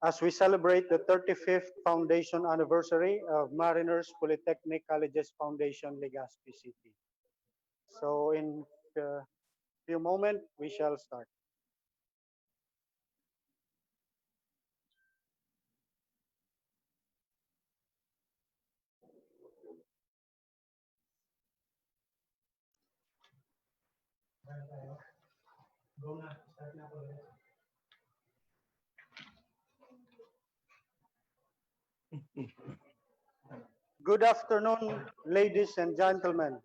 as we celebrate the 35th foundation anniversary of Mariners Polytechnic Colleges Foundation, Legazpi City. So in a few moments, we shall start. Good afternoon, ladies and gentlemen.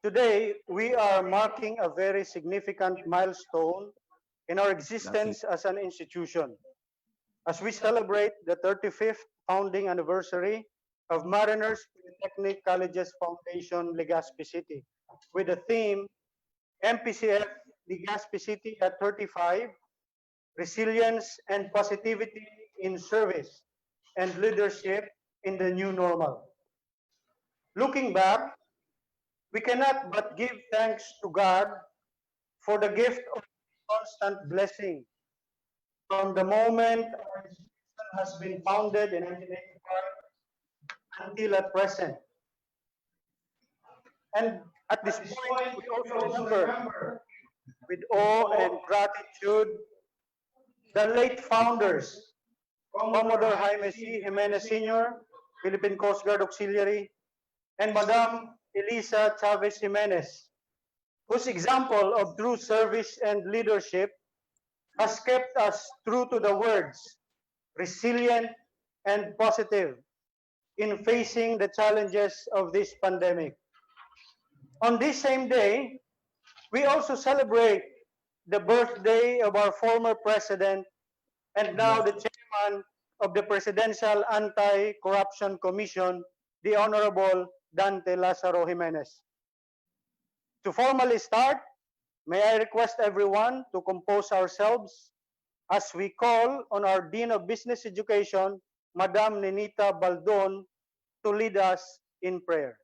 Today, we are marking a very significant milestone in our existence as an institution, as we celebrate the 35th founding anniversary of Mariners Polytechnic Colleges Foundation, Legazpi City, with the theme MPCF Legazpi City at 35, Resilience and Positivity in Service and Leadership in the New Normal. Looking back, we cannot but give thanks to God for the gift of constant blessing from the moment our institution has been founded in 1985 until at present. And at this point, we also remember with awe and gratitude the late founders, Commodore Jaime C. Jimenez Sr., Philippine Coast Guard Auxiliary, and Madam Elisa Chavez Jimenez, whose example of true service and leadership has kept us true to the words, resilient and positive in facing the challenges of this pandemic. On this same day, we also celebrate the birthday of our former president and now the chairman of the Presidential Anti-Corruption Commission, the Honorable Dante Lazaro Jimenez. To formally start, may I request everyone to compose ourselves as we call on our Dean of Business Education, Madam Ninita Baldon, to lead us in prayer.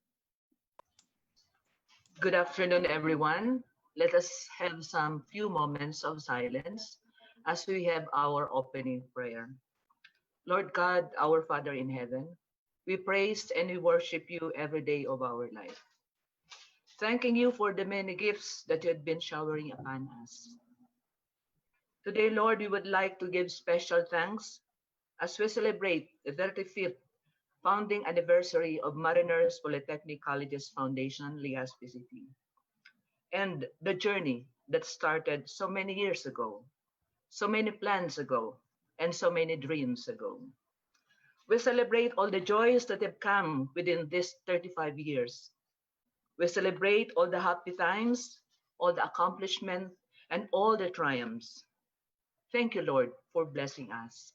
Good afternoon, everyone. Let us have some few moments of silence as we have our opening prayer. Lord God, our Father in heaven, we praise and we worship you every day of our life. Thanking you for the many gifts that you have been showering upon us. Today, Lord, we would like to give special thanks as we celebrate the 35th founding anniversary of Mariners Polytechnic Colleges Foundation, Legazpi City, and the journey that started so many years ago, so many plans ago, and so many dreams ago. We celebrate all the joys that have come within these 35 years. We celebrate all the happy times, all the accomplishments, and all the triumphs. Thank you, Lord, for blessing us.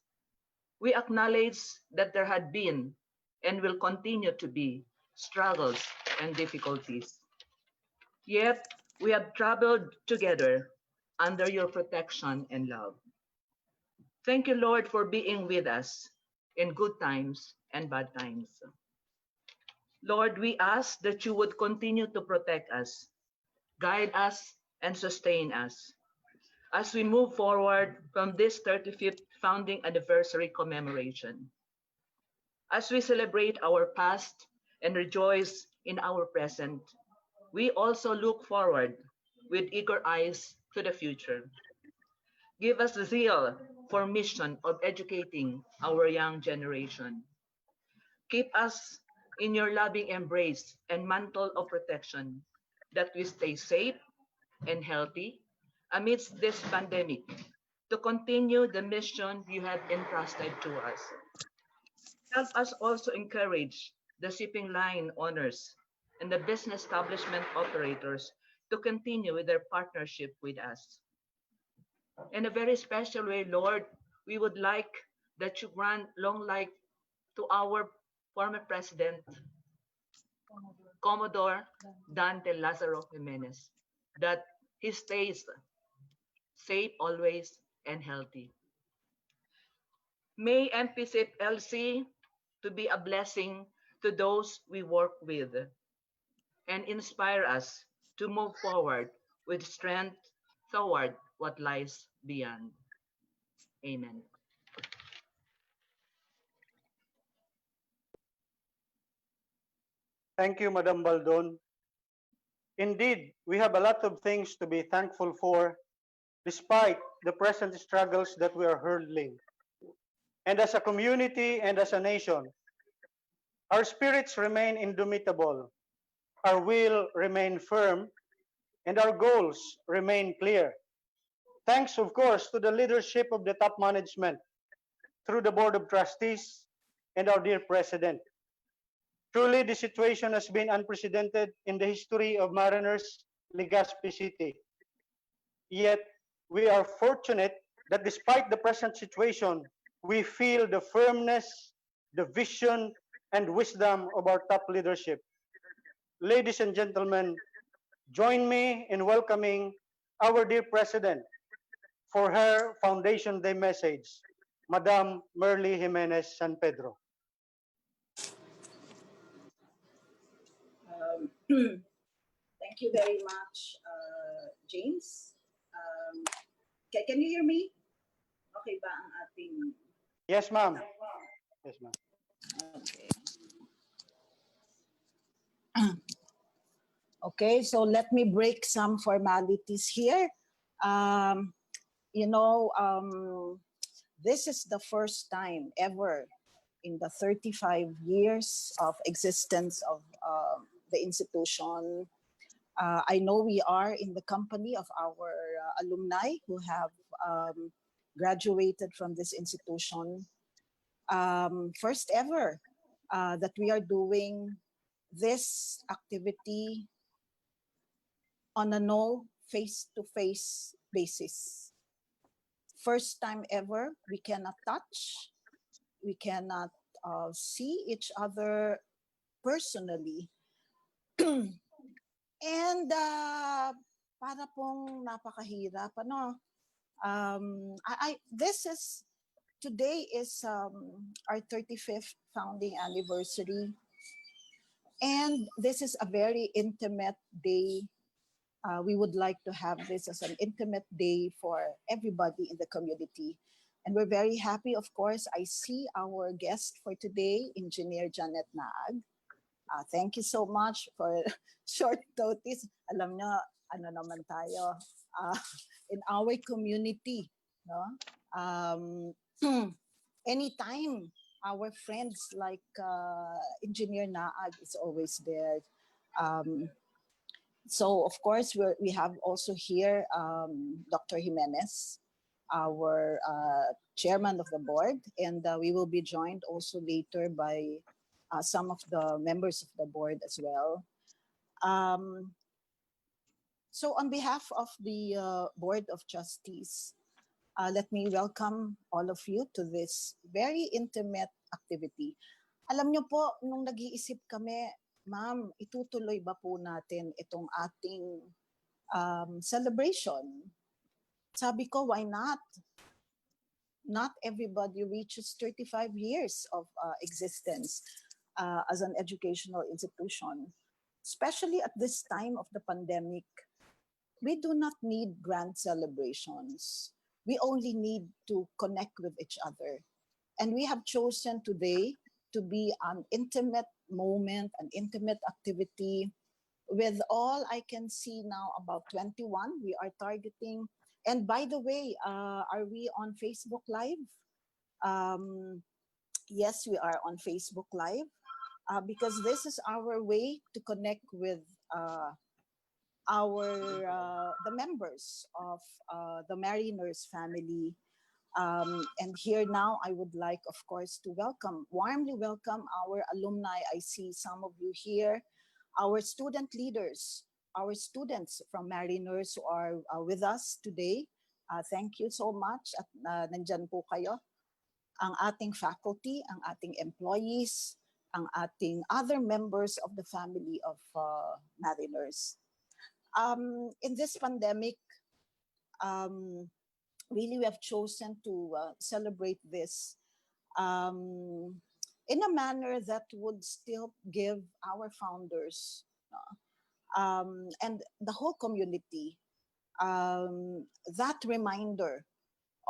We acknowledge that there had been and will continue to be struggles and difficulties. Yet, we have traveled together under your protection and love. Thank you, Lord, for being with us in good times and bad times. Lord, we ask that you would continue to protect us, guide us, and sustain us as we move forward from this 35th founding anniversary commemoration. As we celebrate our past and rejoice in our present, we also look forward with eager eyes to the future. Give us the zeal for mission of educating our young generation. Keep us in your loving embrace and mantle of protection, that we stay safe and healthy amidst this pandemic to continue the mission you have entrusted to us. Help us also encourage the shipping line owners and the business establishment operators to continue with their partnership with us. In a very special way, Lord, we would like that you grant long life to our former president, Commodore Dante Lazaro Jimenez, that he stays safe always and healthy. May MPCF-LC to be a blessing to those we work with and inspire us to move forward with strength toward what lies beyond. Amen. Thank you, Madam Baldon. Indeed, we have a lot of things to be thankful for despite the present struggles that we are hurling. And as a community and as a nation, our spirits remain indomitable, our will remain firm, and our goals remain clear. Thanks, of course, to the leadership of the top management through the Board of Trustees and our dear President. Truly, the situation has been unprecedented in the history of Mariners, Legazpi City. Yet, we are fortunate that despite the present situation, we feel the firmness, the vision, and wisdom of our top leadership. Ladies and gentlemen, join me in welcoming our dear President for her Foundation Day message, Madam Merly Jimenez San Pedro. Thank you very much, James. Can you hear me? Okay ba ang ating... Yes, ma'am. Yes, ma'am. Okay. Okay, so let me break some formalities here. You know, this is the first time ever in the 35 years of existence of the institution. I know we are in the company of our alumni who have graduated from this institution. First ever that we are doing this activity on a no face-to-face basis. First time ever, we cannot touch, we cannot see each other personally. And para pong napakahirap, ano? Today is our 35th founding anniversary. And this is a very intimate day. We would like to have this as an intimate day for everybody in the community. And we're very happy, of course. I see our guest for today, Engineer Janet Naag. Thank you so much for short notice. Alam nyo, ano naman tayo, in our community, no? Anytime our friends like Engineer Naag is always there. So, of course, we have also here Dr. Jimenez, our chairman of the board, and we will be joined also later by some of the members of the board as well. So, on behalf of the Board of Trustees, let me welcome all of you to this very intimate activity. Alam nyo po, nung nag-iisip kami, ma'am, itutuloy ba po natin itong ating celebration? Sabi ko, why not? Not everybody reaches 35 years of existence as an educational institution. Especially at this time of the pandemic, we do not need grand celebrations. We only need to connect with each other. And we have chosen today to be an intimate moment, an intimate activity. With all I can see now, about 21, we are targeting. And by the way, are we on Facebook Live? Yes, we are on Facebook Live because this is our way to connect with the members of the Mariners family. And here now, I would like, of course, to warmly welcome our alumni. I see some of you here, our student leaders, our students from Mariners who are with us today. Thank you so much at nandyan po kayo. Ang ating faculty, ang ating employees, ang ating other members of the family of Mariners. In this pandemic, really we have chosen to celebrate this in a manner that would still give our founders and the whole community that reminder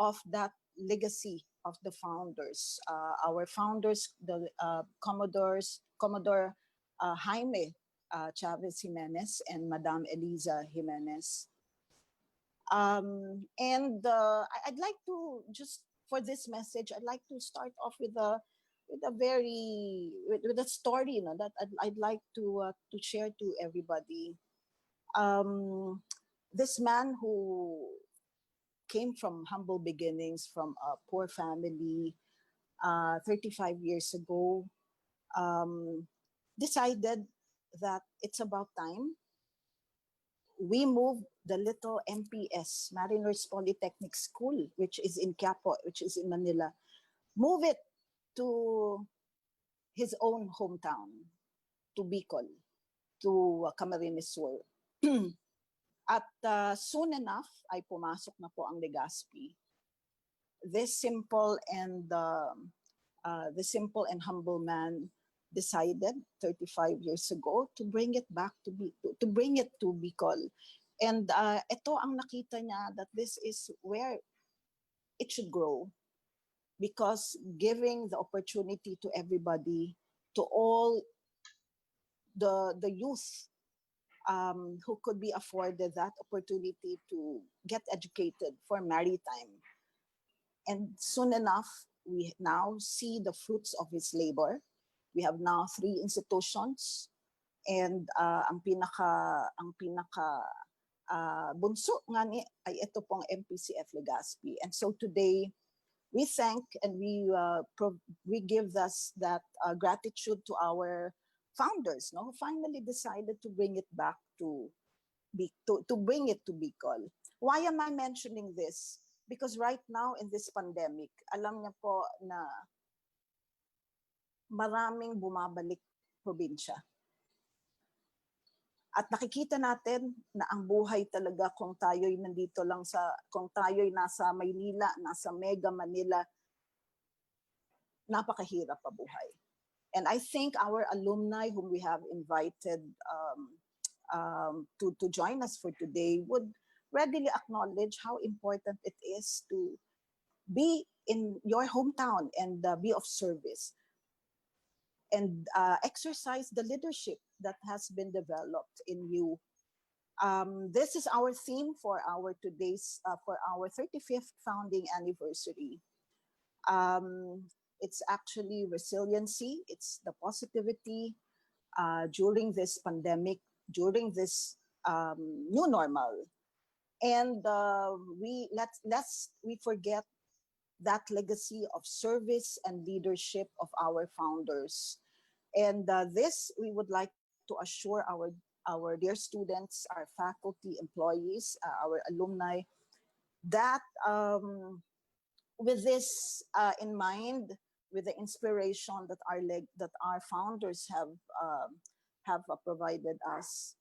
of that legacy of the founders. Our founders, the Commodore Jaime Chavez Jimenez and Madame Eliza Jimenez. I'd like to just for this message, I'd like to start off with a very with a story, that I'd like to share to everybody. This man who came from humble beginnings, from a poor family, 35 years ago, decided that it's about time we move the little MPS, Mariners Polytechnic School, which is in Quiapo, which is in Manila, move it to his own hometown, to Bicol, to Camarines Sur. At soon enough, ay pumasok na po ang LEGAZPI. This simple and humble man decided 35 years ago to bring it back to bring it to Bicol. And ito ang nakita niya that this is where it should grow, because giving the opportunity to everybody, to all the youth who could be afforded that opportunity to get educated for maritime. And soon enough, we now see the fruits of his labor. We have now 3 institutions, and ang pinaka bunso nga ni ay ito pong MPCF-LEGAZPI. And so today, we thank and we give that gratitude to our founders, who finally decided to bring it back to bring it to Bicol. Why am I mentioning this? Because right now in this pandemic, alam niya po na maraming bumabalik probinsya. At nakikita natin na ang buhay talaga kung tayo'y kung tayo'y nasa Maynila, nasa Mega Manila, napakahirap pa buhay. And I think our alumni whom we have invited to join us for today would readily acknowledge how important it is to be in your hometown and be of service and exercise the leadership that has been developed in you. This is our theme for our 35th founding anniversary. It's actually resiliency. It's the positivity during this pandemic, during this new normal. And we forget that legacy of service and leadership of our founders. And this we would like to assure our dear students, our faculty, employees, our alumni, that with this in mind, with the inspiration that our founders have provided us,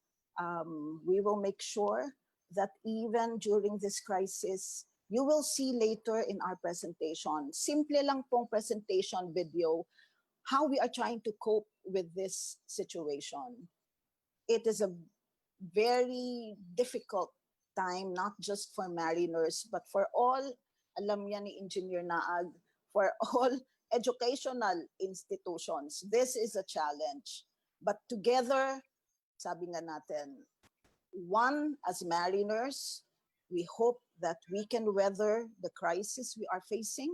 we will make sure that even during this crisis, you will see later in our presentation, simple lang pong presentation video, how we are trying to cope with this situation. It is a very difficult time, not just for mariners, but for all, alam niya ni Engineer Naag, for all educational institutions. This is a challenge. But together, sabi nga natin, one, as mariners, we hope that we can weather the crisis we are facing.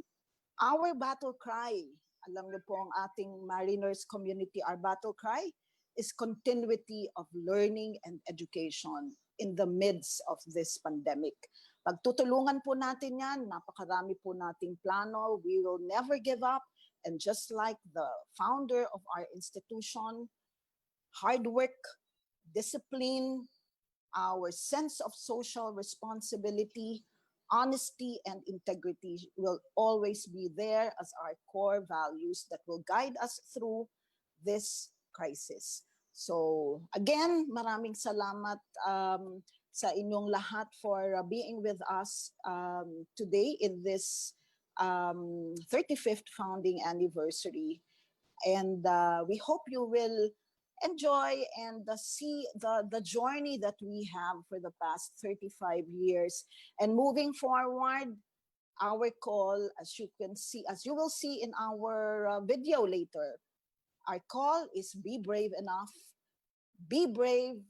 Our battle cry, alam niyo po ang ating mariners community, our battle cry is continuity of learning and education in the midst of this pandemic. Pagtutulungan po natin yan, napakarami po nating plano, we will never give up. And just like the founder of our institution, hard work, discipline, our sense of social responsibility, honesty, and integrity will always be there as our core values that will guide us through this crisis. So again, maraming salamat sa inyong lahat for being with us today in this 35th founding anniversary. And we hope you will enjoy and see the journey that we have for the past 35 years. And moving forward, our call, as you will see in our video later, Our call is be brave enough, be brave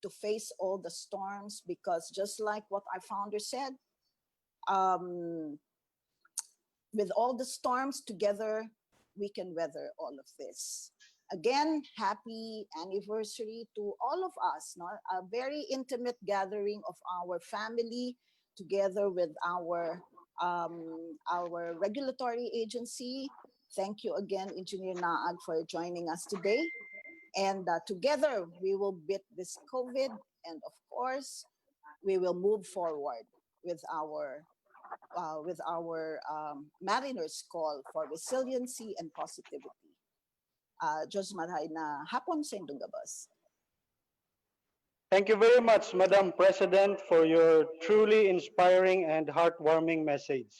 to face all the storms, because just like what our founder said, um, with all the storms together, we can weather all of this. Again, happy anniversary to all of us. No? A very intimate gathering of our family together with our regulatory agency. Thank you again, Engineer Naag, for joining us today. And together we will beat this COVID, and of course, we will move forward with our mariners call for resiliency and positivity. Diyos marhay na hapon sa inyong gabas. Thank you very much, Madam President, for your truly inspiring and heartwarming message.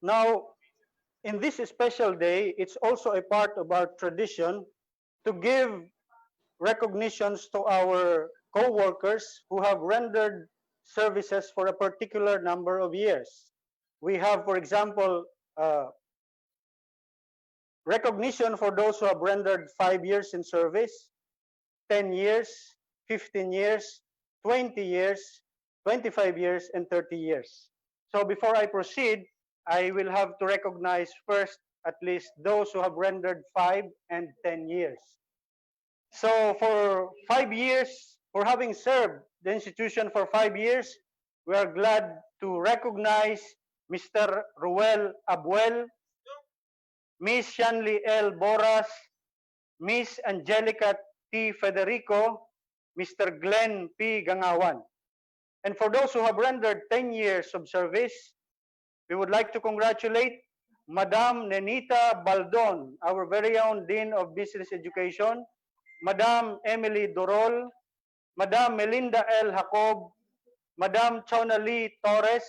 Now, in this special day, it's also a part of our tradition to give recognitions to our co-workers who have rendered services for a particular number of years. We have, for example, recognition for those who have rendered 5 years in service, 10 years, 15 years, 20 years, 25 years, and 30 years. So before I proceed, I will have to recognize first at least those who have rendered 5 and 10 years. So for 5 years, for having served the institution for 5 years, we are glad to recognize Mr. Ruel Abuel, Miss Shanley L. Boras, Miss Angelica T. Federico, Mr. Glenn P. Gangawan. And for those who have rendered 10 years of service, we would like to congratulate Madam Nenita Baldon, our very own Dean of Business Education, Madam Emily Dorol, Madam Melinda L. Jacob, Madam Chona Lee Torres,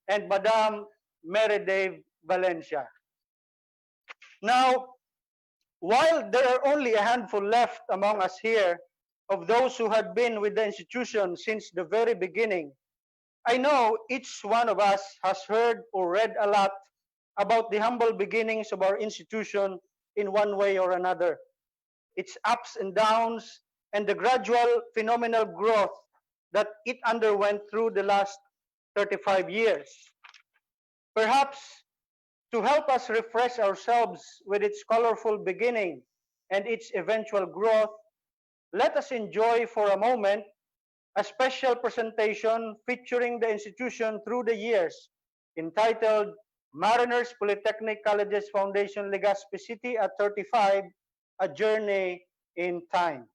and Madam Mary Dave Valencia. Now, while there are only a handful left among us here of those who had been with the institution since the very beginning, I know each one of us has heard or read a lot about the humble beginnings of our institution in one way or another, its ups and downs, and the gradual phenomenal growth that it underwent through the last 35 years. Perhaps to help us refresh ourselves with its colorful beginning and its eventual growth, let us enjoy for a moment a special presentation featuring the institution through the years, entitled Mariners Polytechnic Colleges Foundation Legazpi City at 35, A Journey in Time.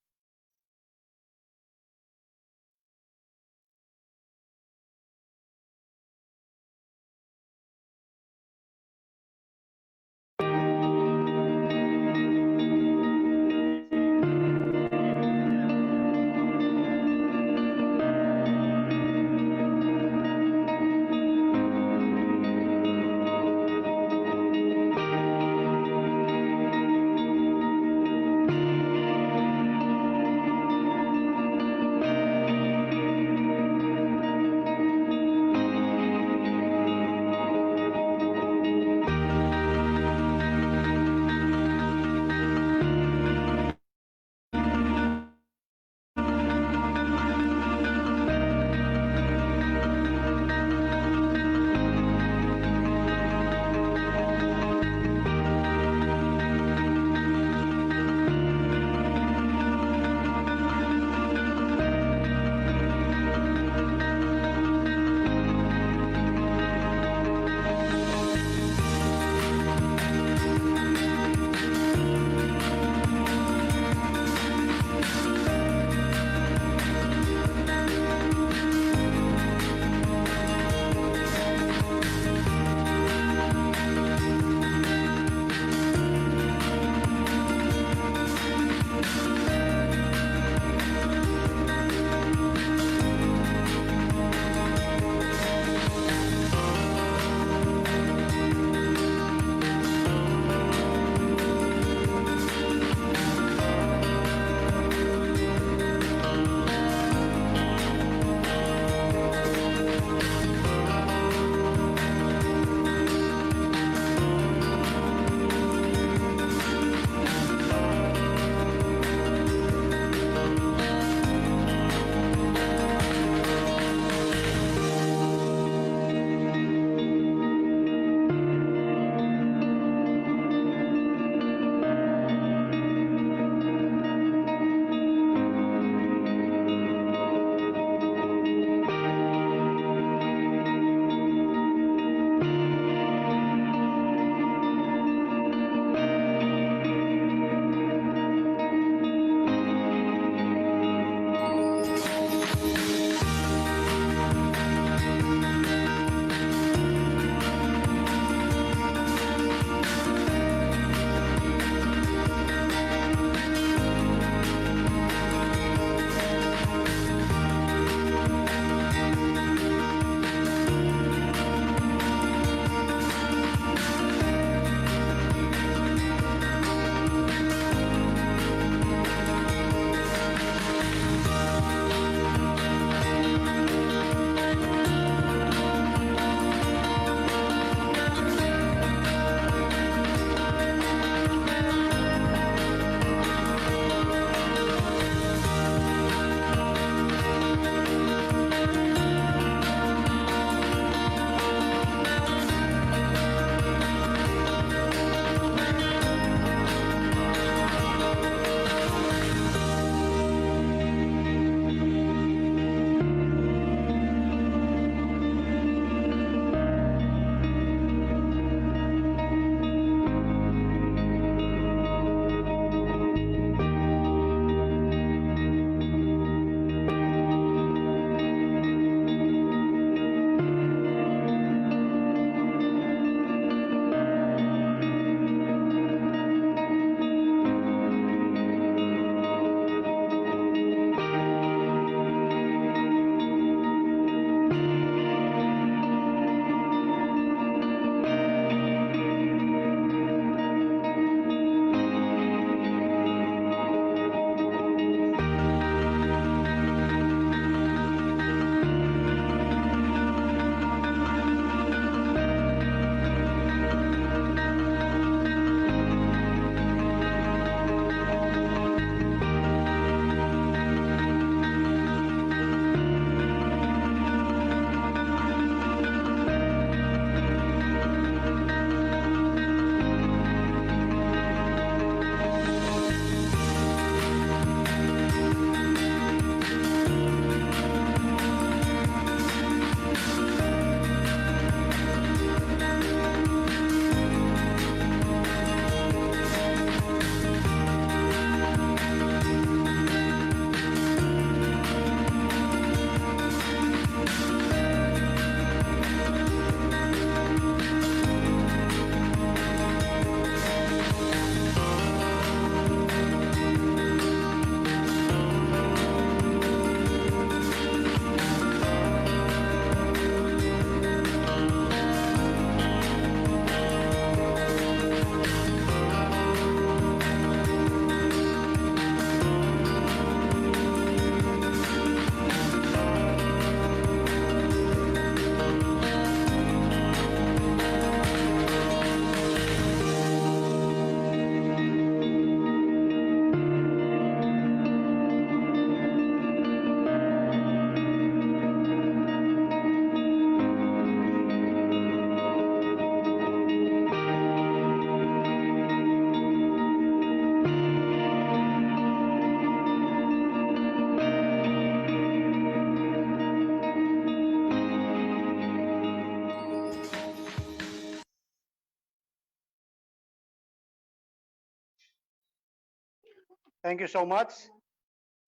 Thank you so much.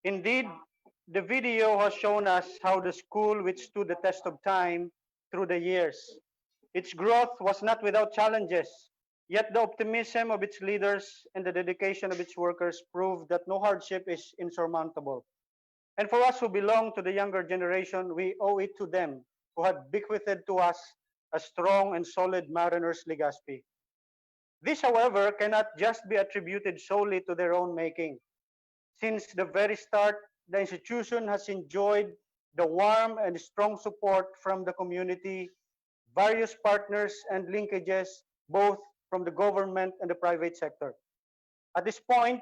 Indeed, the video has shown us how the school withstood the test of time through the years. Its growth was not without challenges, yet the optimism of its leaders and the dedication of its workers proved that no hardship is insurmountable. And for us who belong to the younger generation, we owe it to them who had bequeathed to us a strong and solid Mariners Legaspi. This, however, cannot just be attributed solely to their own making. Since the very start, the institution has enjoyed the warm and strong support from the community, various partners and linkages, both from the government and the private sector. At this point,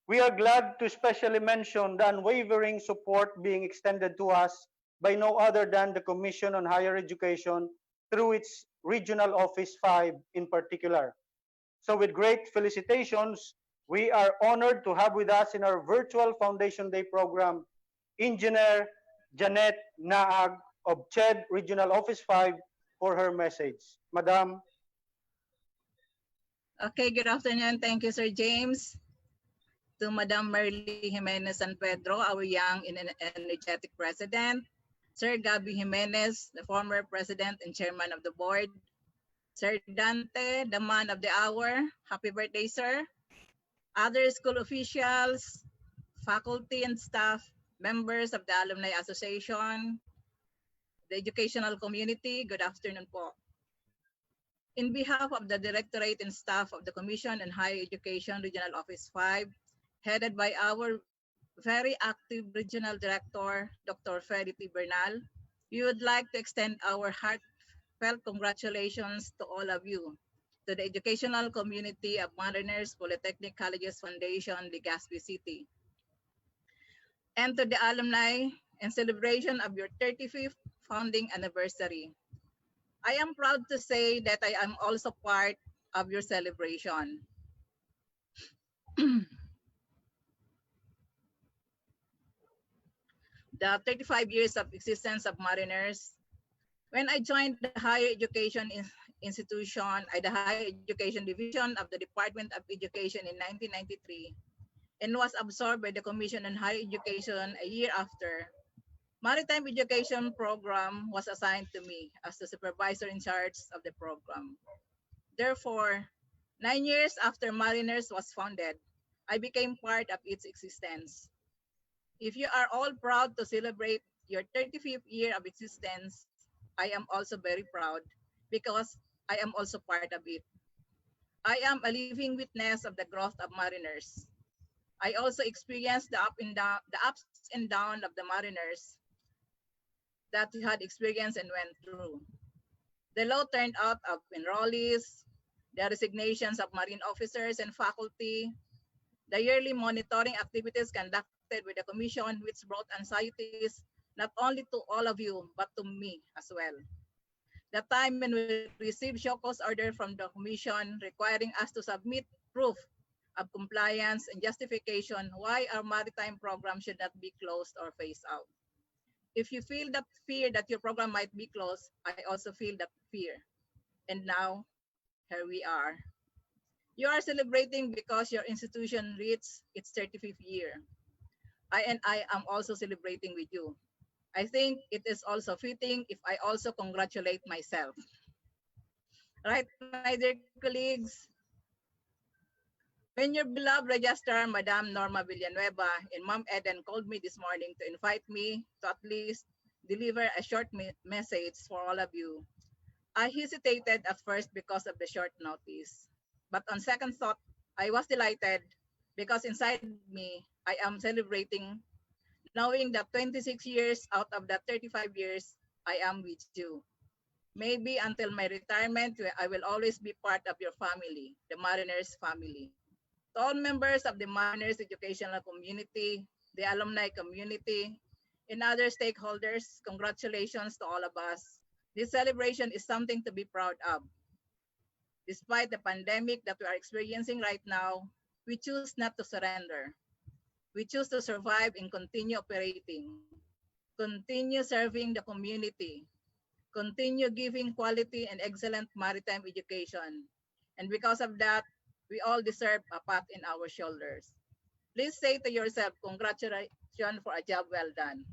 we are glad to especially mention the unwavering support being extended to us by no other than the Commission on Higher Education through its Regional Office 5 in particular. So with great felicitations, we are honored to have with us in our virtual Foundation Day program, Engineer Janet Naag of CHED Regional Office 5 for her message. Madam. Okay, good afternoon. Thank you, Sir James. To Madam Merly Jimenez San Pedro, our young and energetic president. Sir Gabby Jimenez, the former president and chairman of the board. Sir Dante, the man of the hour. Happy birthday, sir. Other school officials, faculty and staff, members of the Alumni Association, the educational community, good afternoon po. In behalf of the Directorate and staff of the Commission on Higher Education Regional Office 5, headed by our very active Regional Director, Dr. Ferity Bernal, we would like to extend our heartfelt congratulations to all of you, to the educational community of Mariners Polytechnic Colleges Foundation, Legazpi City, and to the alumni in celebration of your 35th founding anniversary. I am proud to say that I am also part of your celebration. The 35 years of existence of Mariners. When I joined the higher education institution, the higher education division of the Department of Education in 1993, and was absorbed by the Commission on Higher Education a year after, Maritime Education Program was assigned to me as the supervisor in charge of the program. Therefore, 9 years after Mariners was founded, I became part of its existence. If you are all proud to celebrate your 35th year of existence, I am also very proud because I am also part of it. I am a living witness of the growth of Mariners. I also experienced the ups and downs of the Mariners that we had experienced and went through. The low turnout of enrollees, the resignations of Marine officers and faculty, the yearly monitoring activities conducted with the Commission, which brought anxieties not only to all of you, but to me as well. The time when we received show cause order from the Commission requiring us to submit proof of compliance and justification why our maritime program should not be closed or phased out. If you feel that fear that your program might be closed, I also feel that fear. And now, here we are. You are celebrating because your institution reached its 35th year. I am also celebrating with you. I think it is also fitting if I also congratulate myself. Right, my dear colleagues? When your beloved registrar, Madam Norma Villanueva and Ma'am Eden called me this morning to invite me to at least deliver a short message for all of you, I hesitated at first because of the short notice. But on second thought, I was delighted because inside me, I am celebrating knowing that 26 years out of the 35 years, I am with you. Maybe until my retirement, I will always be part of your family, the Mariners family. To all members of the Mariners educational community, the alumni community, and other stakeholders, congratulations to all of us. This celebration is something to be proud of. Despite the pandemic that we are experiencing right now, we choose not to surrender. We choose to survive and continue operating, continue serving the community, continue giving quality and excellent maritime education. And because of that, we all deserve a pat in our shoulders. Please say to yourself, congratulations for a job well done.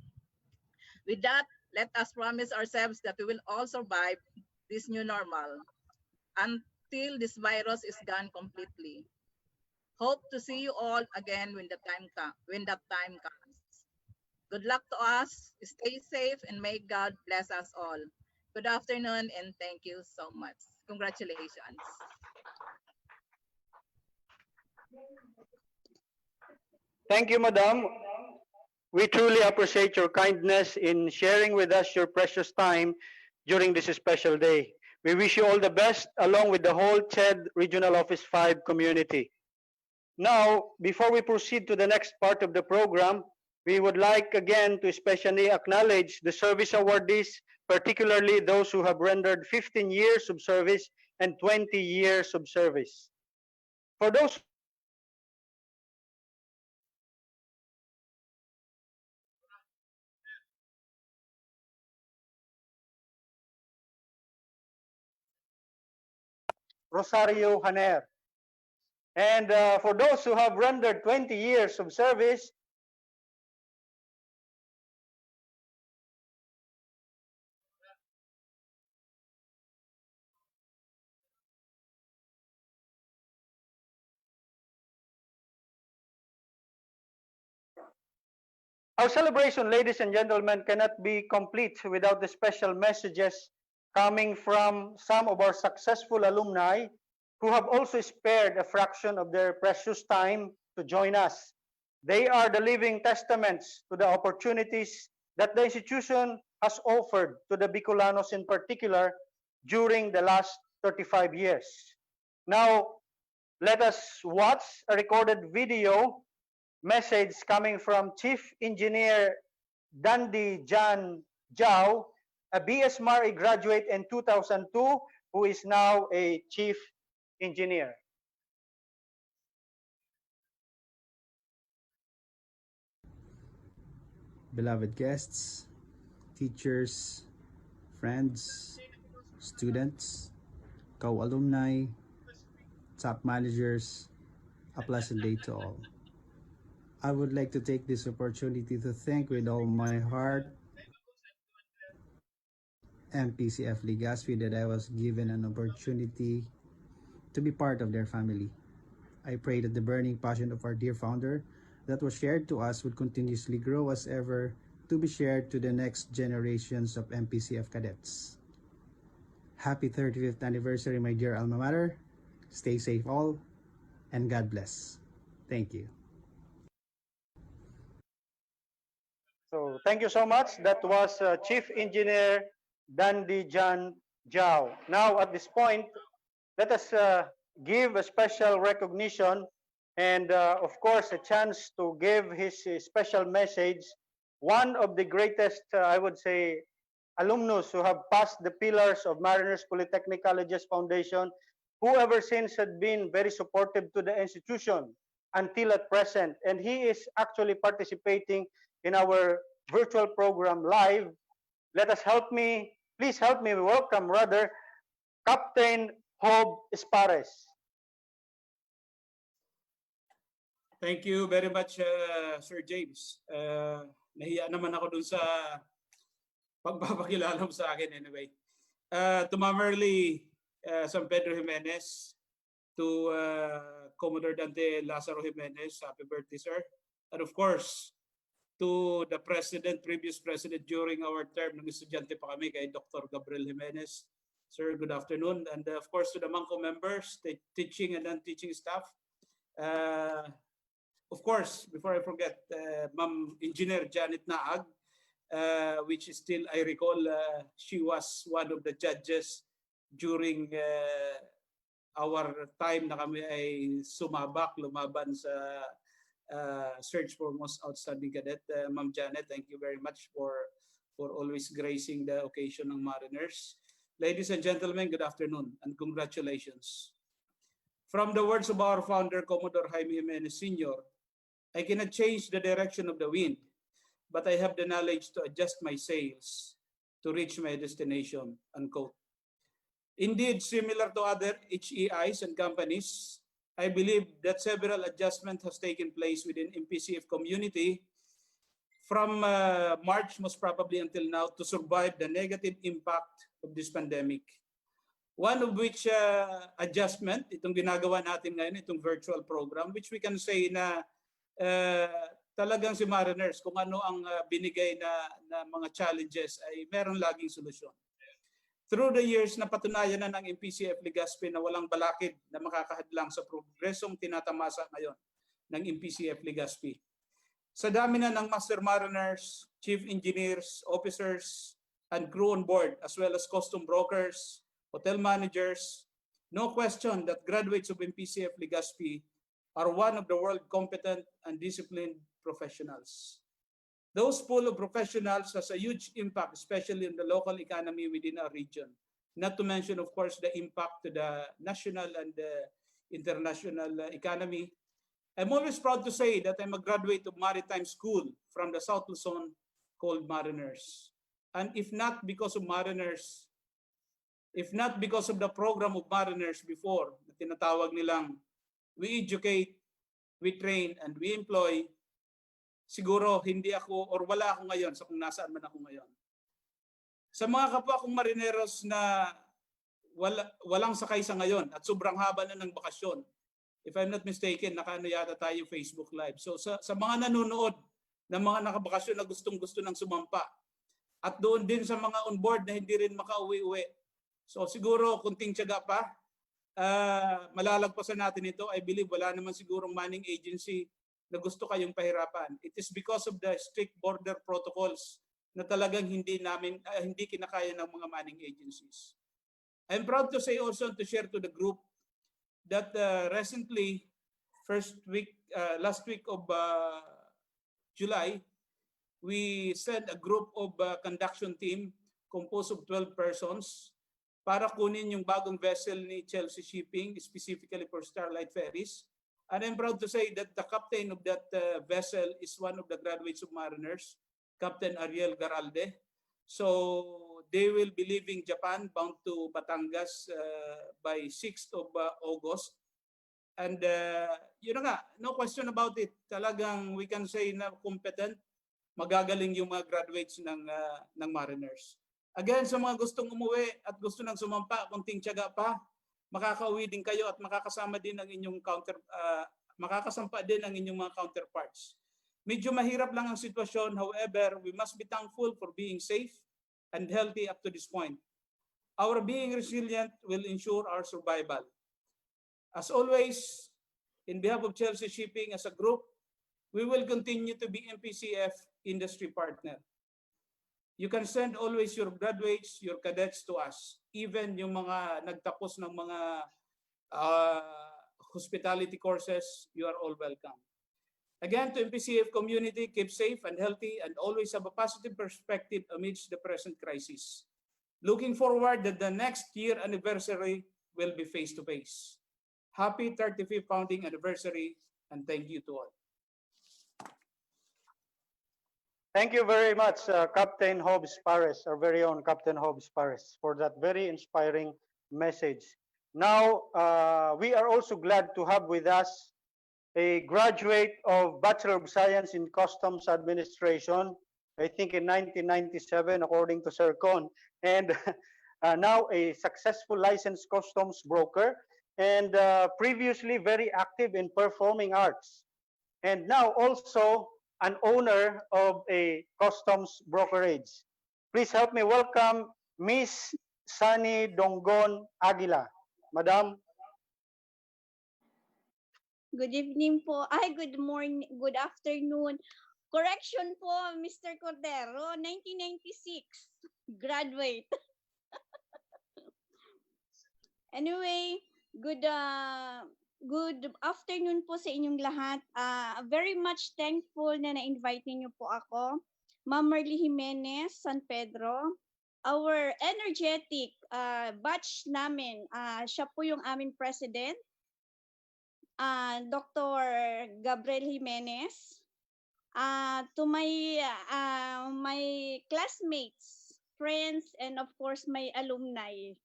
With that, let us promise ourselves that we will all survive this new normal until this virus is gone completely. Hope to see you all again when that time comes. Good luck to us. Stay safe and may God bless us all. Good afternoon and thank you so much. Congratulations. Thank you, Madam. We truly appreciate your kindness in sharing with us your precious time during this special day. We wish you all the best along with the whole CHED Regional Office 5 community. Now, before we proceed to the next part of the program, we would like again to especially acknowledge the service awardees, particularly those who have rendered 15 years of service and 20 years of service. For those Rosario Haner. And for those who have rendered 20 years of service, our celebration, ladies and gentlemen, cannot be complete without the special messages coming from some of our successful alumni who have also spared a fraction of their precious time to join us. They are the living testaments to the opportunities that the institution has offered to the Bicolanos in particular during the last 35 years. Now, let us watch a recorded video message coming from Chief Engineer Dandy Jan Jao, a BS Mari graduate in 2002 who is now a Chief Engineer. Beloved guests, teachers, friends, students, co-alumni, top managers, a pleasant day to all. I would like to take this opportunity to thank with all my heart MPCF-LC that I was given an opportunity to be part of their family. I pray that the burning passion of our dear founder that was shared to us would continuously grow as ever to be shared to the next generations of MPCF cadets. Happy 35th anniversary, my dear alma mater. Stay safe all, and God bless. Thank you. So thank you so much. That was Chief Engineer Dandy Jan Jao. Now at this point, let us give a special recognition and of course a chance to give his special message. One of the greatest, I would say, alumnus who have passed the pillars of Mariners Polytechnic Colleges Foundation, who ever since had been very supportive to the institution until at present. And he is actually participating in our virtual program live. Please help me welcome rather, Captain Job Espares. Thank you very much, Sir James. Nahiya naman ako dun sa pagpapakilala mo sa akin anyway. To Ma'am Early San Pedro Jimenez, to Commodore Dante Lazaro Jimenez, happy birthday, sir. And of course, to the previous president during our term, nung estudyante pa kami, kay Dr. Gabriel Jimenez. Sir, good afternoon. And of course, to the MANCO members, the teaching and non-teaching staff. Of course, before I forget, Ma'am Engineer Janet Naag, which is still, I recall, she was one of the judges during our time na kami ay lumaban sa search for most outstanding cadet. Ma'am Janet, thank you very much for always gracing the occasion ng Mariners. Ladies and gentlemen, good afternoon and congratulations. From the words of our founder, Commodore Jaime Jimenez Sr., I cannot change the direction of the wind, but I have the knowledge to adjust my sails to reach my destination, unquote. Indeed, similar to other HEIs and companies, I believe that several adjustments has taken place within MPCF community from March most probably until now to survive the negative impact of this pandemic. One of which adjustment, itong ginagawa natin ngayon, itong virtual program, which we can say na talagang si Mariners, kung ano ang binigay na mga challenges ay meron laging solusyon. Through the years, napatunayan na ng MPCF-LEGAZPI na walang balakid na makakahadlang sa progresong tinatamasa ngayon ng MPCF-LEGAZPI. Sa dami na ng Master Mariners, Chief Engineers, Officers, and crew on board, as well as custom brokers, hotel managers, no question that graduates of MPCF-LEGAZPI are one of the world competent and disciplined professionals. Those pool of professionals has a huge impact, especially in the local economy within our region. Not to mention, of course, the impact to the national and the international economy. I'm always proud to say that I'm a graduate of Maritime School from the South Luzon called Mariners. And if not because of Mariners, if not because of the program of Mariners before, na tinatawag nilang we educate, we train, and we employ, siguro hindi ako or wala ako ngayon sa kung nasaan man ako ngayon. Sa mga kapwa kong marineros na walang sakay sa ngayon at sobrang haba na ng bakasyon, if I'm not mistaken, nakaano yata tayo Facebook Live. So sa mga nanonood ng mga nakabakasyon na gustong-gusto ng sumampa, at doon din sa mga on board na hindi rin makauwi-uwi. So siguro kunting tiyaga pa, malalagpasan natin ito. I believe wala naman sigurong manning agency na gusto kayong pahirapan. It is because of the strict border protocols na talagang hindi kinakaya ng mga manning agencies. I'm proud to say also to share to the group that recently, last week of July, we sent a group of conduction team composed of 12 persons para kunin yung bagong vessel ni Chelsea Shipping, specifically for Starlight Ferries. And I'm proud to say that the captain of that vessel is one of the graduates of Mariners, Captain Ariel Garalde. So they will be leaving Japan bound to Batangas by 6th of August. And yun na nga, no question about it. Talagang we can say na competent, magagaling yung mga graduates ng Mariners. Again, sa mga gustong umuwi at gusto nang sumampa, kunting tiyaga pa, makakauwi din kayo at makakasama din ang inyong makakasampa din ang inyong mga counterparts. Medyo mahirap lang ang sitwasyon, however, we must be thankful for being safe and healthy up to this point. Our being resilient will ensure our survival. As always, in behalf of Chelsea Shipping as a group, we will continue to be MPCF industry partner. You can send always your graduates, your cadets to us. Even yung mga nagtapos ng mga hospitality courses, you are all welcome. Again, to MPCF community, keep safe and healthy and always have a positive perspective amidst the present crisis. Looking forward that the next year anniversary will be face-to-face. Happy 35th founding anniversary and thank you to all. Thank you very much, Captain Hobbs Pares, our very own Captain Hobbs Pares, for that very inspiring message. Now, we are also glad to have with us a graduate of Bachelor of Science in Customs Administration, I think in 1997, according to Sir Con, and now a successful licensed customs broker, and previously very active in performing arts, and now also an owner of a customs brokerage. Please help me welcome Miss Sunny Donggon Aguila. Madam. Good evening po. Ay, good morning, good afternoon. Correction po, Mr. Cordero, 1996, graduate. Anyway, good afternoon po sa inyong lahat. Very much thankful na na-invite niyo po ako. Ma'am Marly Jimenez, San Pedro. Our energetic batch namin, siya po yung aming president. Dr. Gabriel Jimenez. To my classmates, friends, and of course my alumni.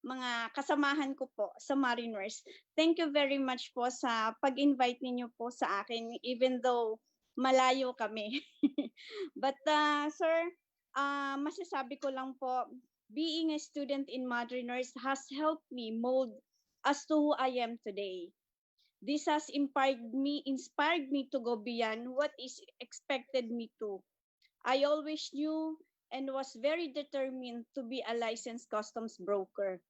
mga kasamahan ko po sa Mariners. Thank you very much po sa pag-invite ninyo po sa akin even though malayo kami. But sir, masasabi ko lang po, being a student in Mariners has helped me mold as to who I am today. This has inspired me to go beyond what is expected me to. I always knew and was very determined to be a licensed customs broker.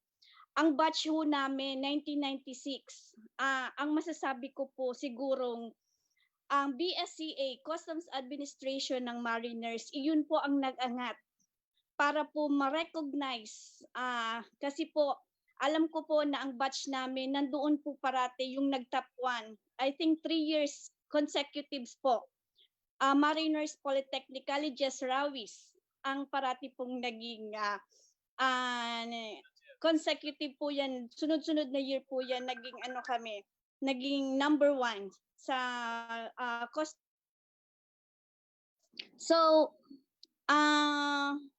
Ang batch ho namin, 1996, ang masasabi ko po sigurong ang BSCA, Customs Administration ng Mariners, iyon po ang nag-angat para po ma-recognize. Kasi po, alam ko po na ang batch namin, nandoon po parati yung nag-top 1. I think 3 years consecutives po. Mariners Polytechnic Colleges Rawis ang parati pong naging consecutive po yan, sunod-sunod na year po yan, naging number 1 sa cost. So,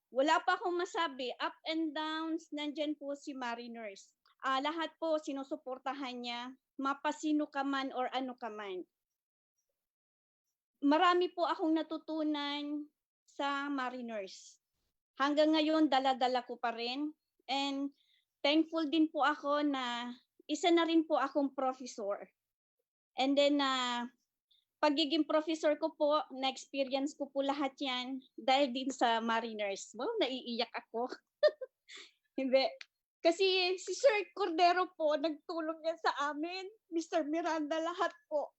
wala pa akong masabi. Up and downs, nandyan po si Mariners. Lahat po sinusuportahan niya, mapasino ka man or ano ka man. Marami po akong natutunan sa Mariners. Hanggang ngayon, dala-dala ko pa rin. And thankful din po ako na isa na rin po akong professor. And then, pagiging professor ko po, na-experience ko po lahat yan dahil din sa Mariners. Wow, naiiyak ako. Hindi. Kasi si Sir Cordero po, nagtulong yan sa amin. Mr. Miranda, lahat po.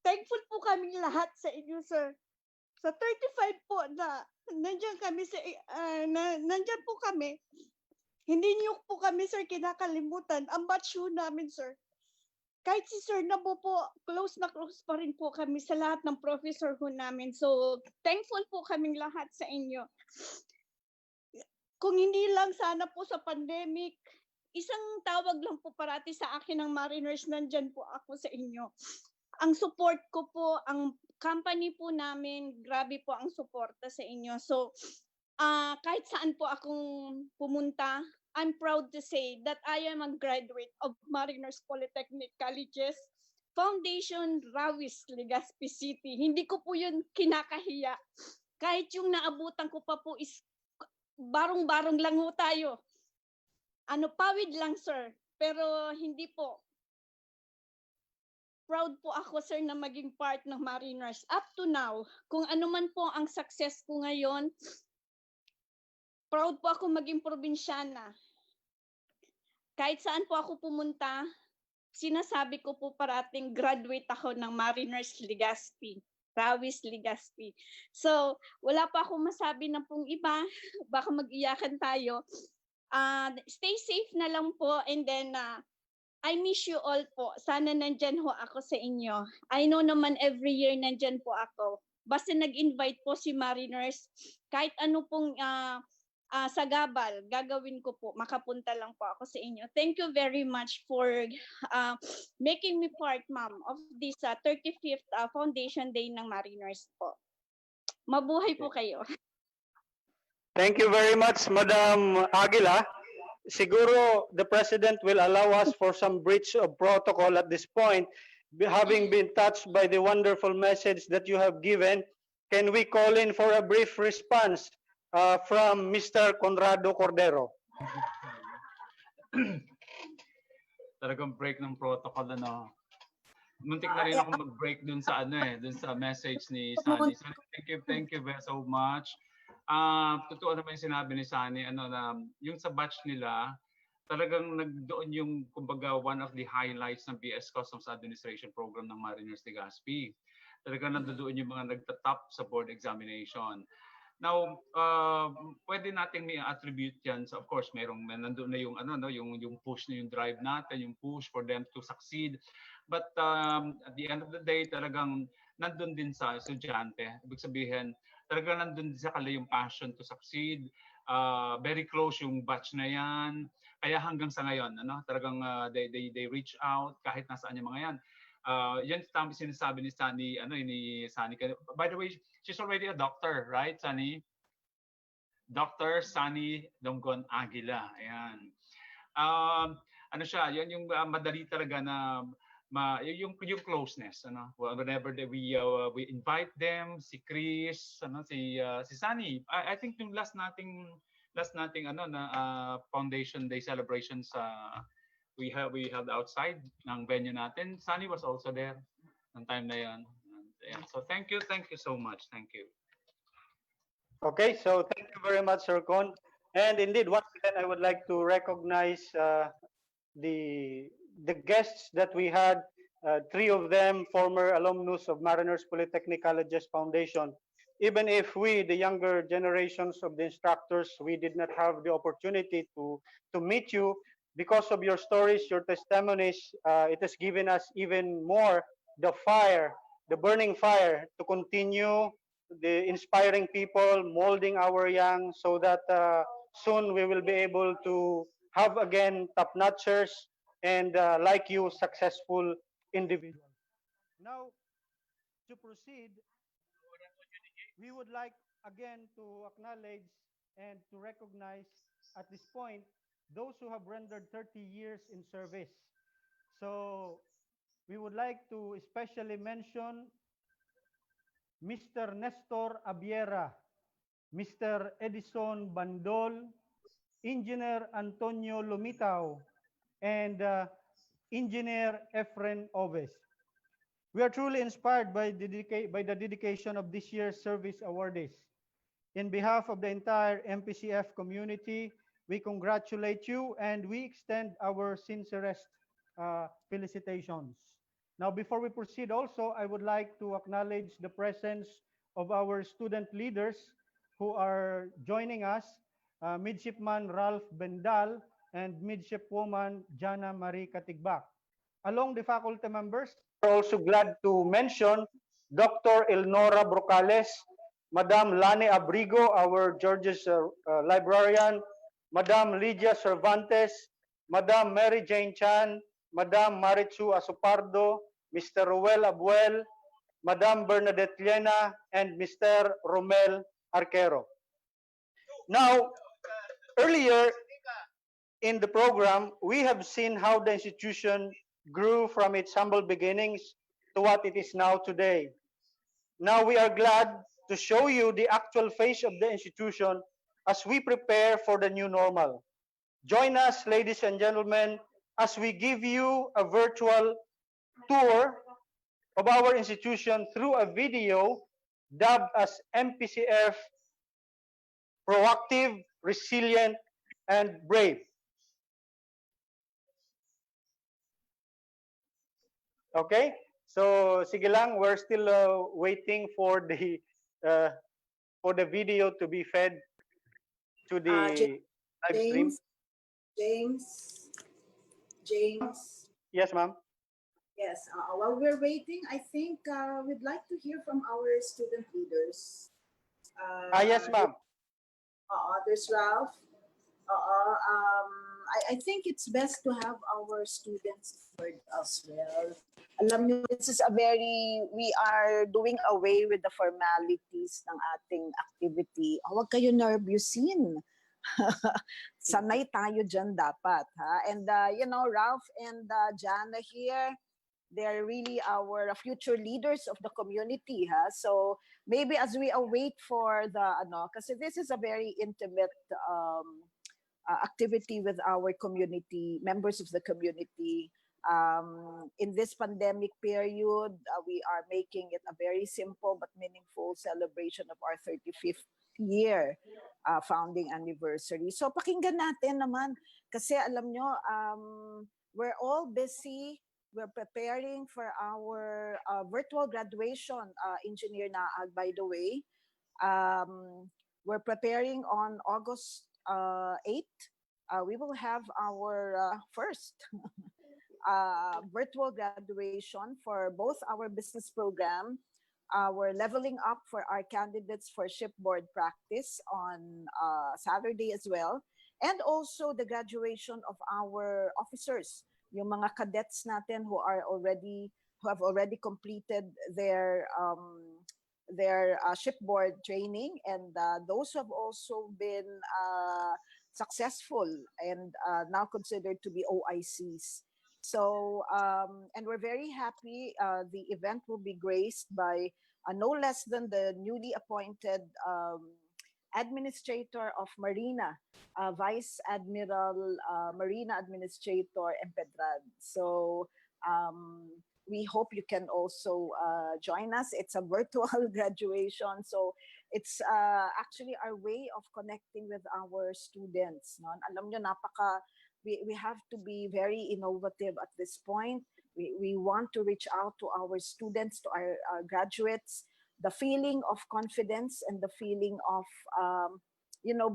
Thankful po kami lahat sa inyo, sir. Sa 35 po na nandiyan kami nandiyan po kami. Hindi niyo po kami, sir, kinakalimutan. Ang batch namin, sir. Kahit si Sir Nabo po, close na close pa rin po kami sa lahat ng professor ho namin. So, thankful po kaming lahat sa inyo. Kung hindi lang sana po sa pandemic, isang tawag lang po parati sa akin ng Mariners, nandyan po ako sa inyo. Ang support ko po, ang company po namin, grabe po ang suporta sa inyo. So, kahit saan po akong pumunta, I'm proud to say that I am a graduate of Mariners Polytechnic Colleges Foundation, Rawis, Legazpi City. Hindi ko po yun kinakahiya. Kahit yung naabutan ko pa po is barong-barong lang ho tayo. Pawid lang, sir. Pero hindi po. Proud po ako, sir, na maging part ng Mariners. Up to now, kung ano man po ang success ko ngayon, proud po ako maging probinsyana. Kahit saan po ako pumunta, sinasabi ko po parating graduate ako ng Mariners Legazpi, Rawis Legazpi. So, wala pa akong masabi na pong iba, baka mag-iyakan tayo. Stay safe na lang po, and then I miss you all po. Sana nandyan ho ako sa inyo. I know naman every year nandyan po ako. Basta nag-invite po si Mariners, kahit ano pong sagabal, gagawin ko po. Makapunta lang po ako sa inyo. Thank you very much for making me part, ma'am, of this 35th Foundation Day ng Mariners po. Mabuhay po kayo. Thank you very much, Madam Aguila. Siguro the President will allow us for some breach of protocol at this point. Having been touched by the wonderful message that you have given, can we call in for a brief response from Mr. Conrado Cordero? Talagang break ng protocol, ano. Muntik na rin ako mag-break dun sa dun sa message ni Sunny. Thank you very so much. Totoo naman yung sinabi ni Sunny, na yung sa batch nila, talagang nagdoon yung, kumbaga, one of the highlights ng BS Customs Administration Program ng Mariners Legazpi. Talagang nandoon yung mga nagtatop sa board examination. Now, pwede nating may attribute yan. So of course, nandoon na yung yung push na yung drive natin, yung push for them to succeed. But at the end of the day, talagang nandun din sa estudyante. Ibig sabihin, talagang nandun din sa kanila yung passion to succeed. Very close yung batch na yan. Kaya hanggang sa ngayon, talagang they reach out kahit nasaan yung mga yan. Yan tama sinasabi ni Sunny, ni Sunny. By the way, she's already a doctor, right, Sunny? Dr. Sunny Donggon Aguila. Ayan. Ano siya, yun yung madali talaga na yung closeness, ano, whenever we invite them, si Chris, ano, si Sunny. I think yung last nating ano na Foundation Day celebration sa we held outside ng venue natin. Sunny was also there ng time na yan. And, yeah. So thank you so much. Thank you. Okay, so thank you very much, Sir Con. And indeed, once again, I would like to recognize the guests that we had. Three of them former alumnus of Mariners Polytechnic Colleges Foundation. Even if we, the younger generations of the instructors, we did not have the opportunity to meet you, because of your stories, your testimonies, it has given us even more the fire, the burning fire to continue the inspiring people, molding our young, so that soon we will be able to have again top-notchers and like you, successful individuals. Now, to proceed, we would like again to acknowledge and to recognize at this point those who have rendered 30 years in service. So we would like to especially mention Mr. Nestor Abiera, Mr. Edison Bandol, Engineer Antonio Lumitaw, and Engineer Efren Oves. We are truly inspired by the dedication of this year's service awardees. In behalf of the entire MPCF community, we congratulate you and we extend our sincerest felicitations. Now, before we proceed also, I would like to acknowledge the presence of our student leaders who are joining us, Midshipman Ralph Bendal and Midshipwoman Jana Marie Katigbak. Along the faculty members, we're also glad to mention Dr. Elnora Brocales, Madam Lani Abrigo, our George's librarian, Madam Lydia Cervantes, Madam Mary Jane Chan, Madam Marichu Asupardo, Mr. Ruel Abuel, Madam Bernadette Llena, and Mr. Romel Arquero. Now, earlier in the program, we have seen how the institution grew from its humble beginnings to what it is now today. Now we are glad to show you the actual face of the institution as we prepare for the new normal. Join us, ladies and gentlemen, as we give you a virtual tour of our institution through a video dubbed as MPCF Proactive, Resilient, and Brave. Okay? So sige lang, we're still waiting for the video to be fed to the live stream. James. Yes, ma'am. Yes, while we're waiting, I think we'd like to hear from our student leaders. Yes, ma'am. There's Ralph. I think it's best to have our students heard as well. Alam niyo, this is we are doing away with the formalities ng ating activity. Huwag kayo nervousin. Sanay tayo dyan dapat. Ha? And, Ralph and Jana here, they're really our future leaders of the community. Ha? So maybe as we await for kasi this is a very intimate activity with our community, members of the community. In this pandemic period, we are making it a very simple but meaningful celebration of our 35th year founding anniversary. So pakinggan natin naman kasi alam nyo, we're all busy. We're preparing for our virtual graduation, Engineer Naag, by the way. We're preparing on August 8th. We will have our first virtual graduation for both our business program, our leveling up for our candidates for shipboard practice on Saturday as well, and also the graduation of our officers, yung mga cadets natin who have already completed their shipboard training, and those who have also been successful and now considered to be OICs. So, and we're very happy. The event will be graced by no less than the newly appointed Administrator of Marina, Vice Admiral Marina Administrator Empedrad. So we hope you can also join us. It's a virtual graduation, so it's actually our way of connecting with our students. No? Alam nyo, we have to be very innovative at this point. We want to reach out to our students, to our graduates. The feeling of confidence and the feeling of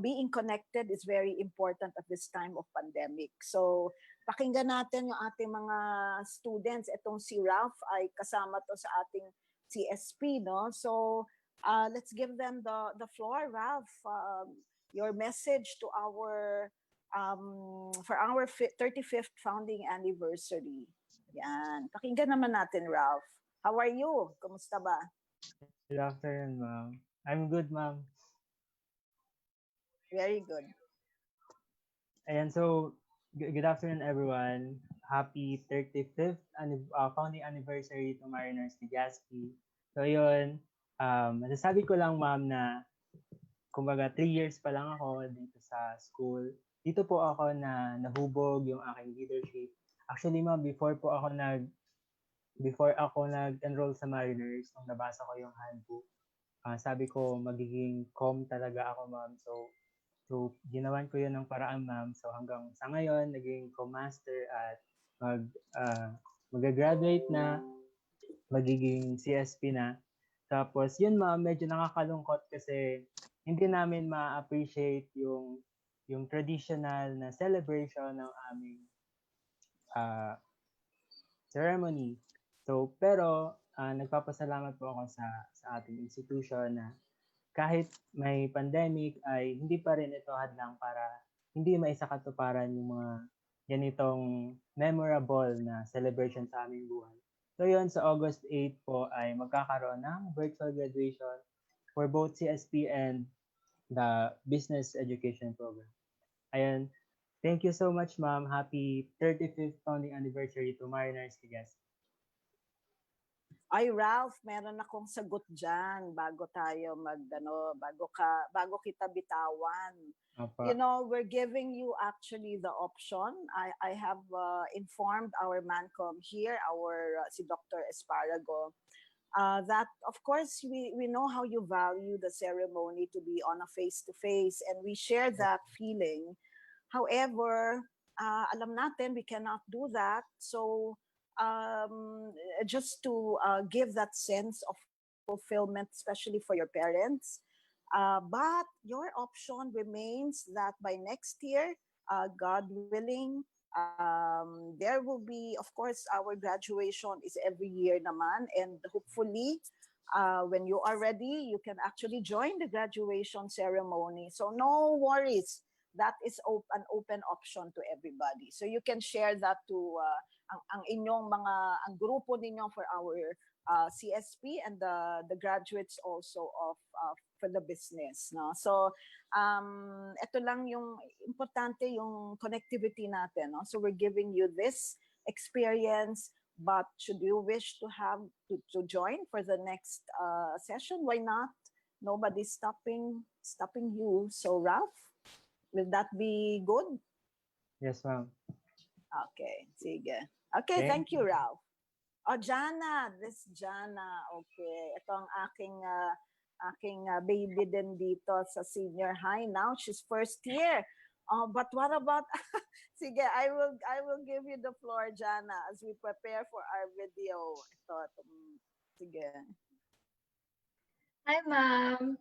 being connected is very important at this time of pandemic. So pakinggan natin yung ating mga students. Itong si Ralph ay kasama to sa ating CSP, no? So let's give them the floor. Ralph, your message to our for our 35th founding anniversary. Yan. Pakinggan naman natin, Ralph. How are you? Kumusta ba? Good afternoon, ma'am. I'm good, ma'am. Very good. Ayan, so good afternoon, everyone. Happy 35th founding anniversary to Mariners LEGAZPI. So yun, masasabi ko lang, ma'am, na kumbaga 3 years pa lang ako dito sa school. Dito po ako na nahubog yung aking leadership. Actually, ma'am, before ako nag-enroll sa Mariners, nung nabasa ko yung handbook, sabi ko magiging com talaga ako, ma'am. So ginawan ko yun ng paraan, ma'am. So hanggang sa ngayon, naging co-master at mag-graduate na, magiging CSP na. Tapos yun, ma'am, medyo nakakalungkot kasi hindi namin ma-appreciate yung traditional na celebration ng aming ceremony. So, pero nagpapasalamat po ako sa ating institution na kahit may pandemic ay hindi pa rin ito hadlang para hindi maisakatuparan yung mga ganitong memorable na celebration sa aming buhay. So yun, sa August 8 po ay magkakaroon ng virtual graduation for both CSP and the Business Education Program. Ayun, thank you so much, ma'am. Happy 35th founding anniversary to Mariners LEGAZPI. Ay, Ralph, meron akong sagot dyan bago tayo bago kita bitawan. Apa. You know, we're giving you actually the option. I have informed our MANCOM here, si Dr. Esparago, that of course we know how you value the ceremony to be on a face-to-face, and we share that feeling. However, alam natin we cannot do that. So just to give that sense of fulfillment, especially for your parents. But your option remains that by next year, God willing, there will be, of course, our graduation is every year naman. And hopefully, when you are ready, you can actually join the graduation ceremony. So no worries. That is an open option to everybody. So you can share that to ang grupo ninyo for our CSP and the graduates also of for the business, no? So ito lang yung importante, yung connectivity natin, no? So we're giving you this experience, but should you wish to have to join for the next session, why not? Nobody's stopping you. So Ralph, will that be good? Yes, ma'am. Okay, sige. Okay, thank you, Ralph. Jana, this Jana. Okay, ito ang aking baby din dito sa senior high now. She's first year. But what about sige, I will give you the floor, Jana, as we prepare for our video. Sige. Hi, ma'am.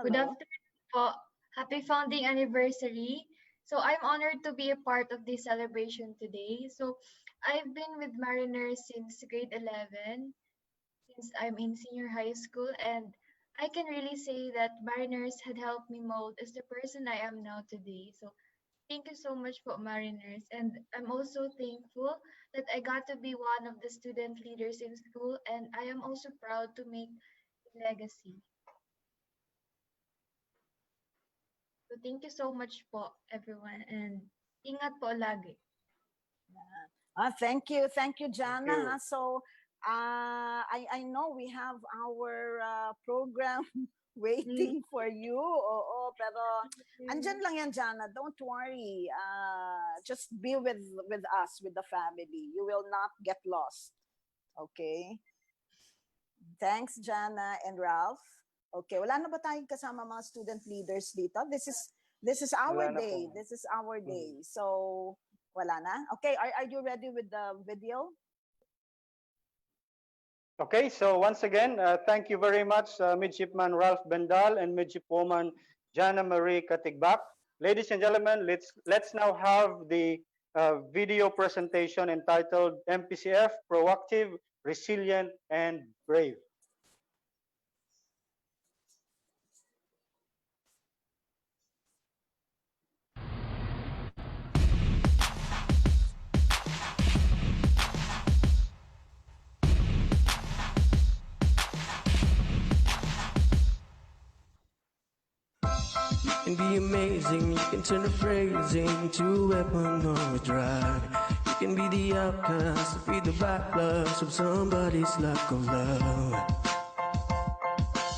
Good Hello. afternoon po. Happy founding anniversary. So I'm honored to be a part of this celebration today. So I've been with Mariners since grade 11, since I'm in senior high school, and I can really say that Mariners had helped me mold as the person I am now today. So thank you so much for Mariners. And I'm also thankful that I got to be one of the student leaders in school, and I am also proud to make a legacy. So thank you so much po everyone and ingat po lagi. Thank you, Jana. you. So, I know we have our program waiting for you. Oo, pero andyan lang yan, Jana. Don't worry. Just be with us, with the family. You will not get lost. Okay? Thanks, Jana and Ralph. Okay, wala na ba tayong kasama mga student leaders dito? This is our Wala na day. po. This is our day. So, wala na? Okay, are you ready with the video? Okay, so once again, thank you very much, Midshipman Ralph Bendal and Midshipwoman Jana Marie Katigbak. Ladies and gentlemen, let's now have the video presentation entitled MPCF, Proactive, Resilient, and Brave. You can be amazing, you can turn a phrase into a weapon or a drug. You can be the outcast, be the backlash of somebody's lack of love.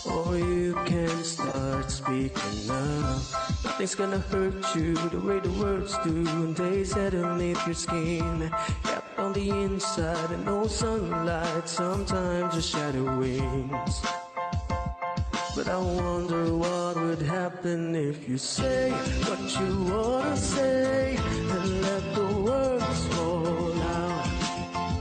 Or you can start speaking up. Nothing's gonna hurt you the way the words do when they settle underneath your skin. Kept on the inside and no sunlight, sometimes just shadow wings. But I wonder what would happen if you say what you wanna say and let the words fall out.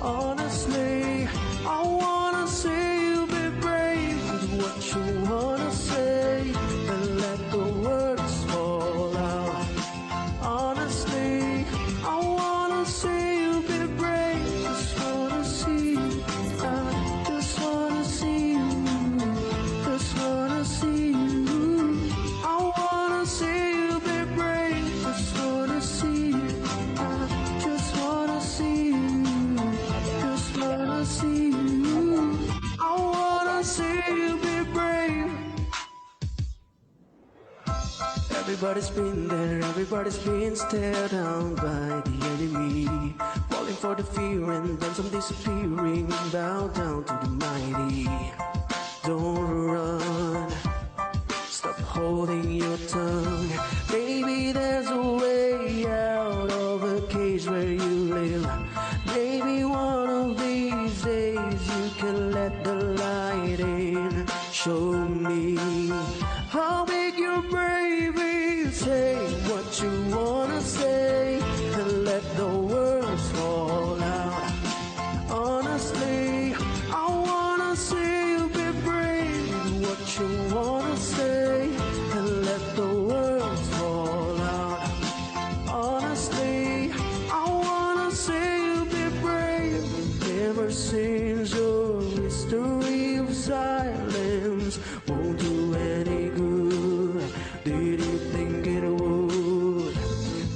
Honestly, I wanna see you be brave with what you wanna say and let the words fall out. Honestly, I wanna see you be brave. Just wanna see you. I just wanna see you. Just wanna see you. I wanna see you be brave. Just wanna see you. I just wanna see you. Just wanna see you. I wanna see you be brave. Everybody's been there, everybody's been stared down by the enemy. Falling for the fear and then some disappearing. Bow down to the mighty. Don't run, stop holding your tongue. Maybe there's a way out of a cage where you live. Maybe one of these days you can let the light in. Show me how big your bravery. Say what you wanna say and let the words fall out. Honestly, I wanna see you be brave. What you wanna say and let the words fall out. Honestly, I wanna see you be brave. Ever since your history of silence won't do any good, did you think it would?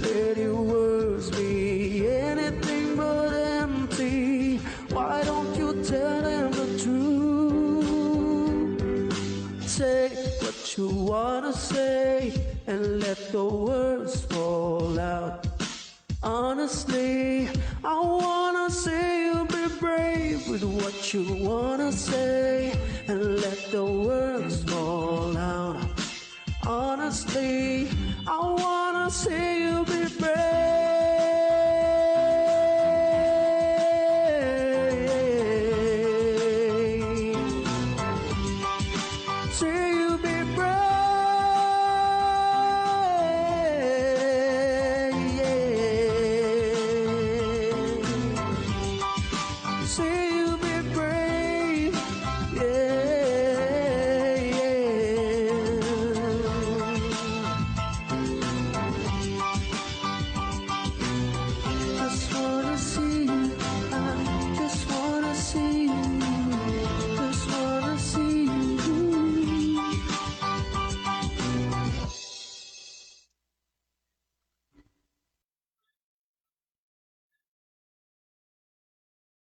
Let your words be anything but empty. Why don't you tell them the truth? Say what you wanna say and let the words fall out. Honestly, I wanna see you be brave with what you wanna say and let the words fall out. Honestly, I wanna see you be brave. See you be brave. See you be brave. Just wanna see you. I just wanna see you. Just wanna see you.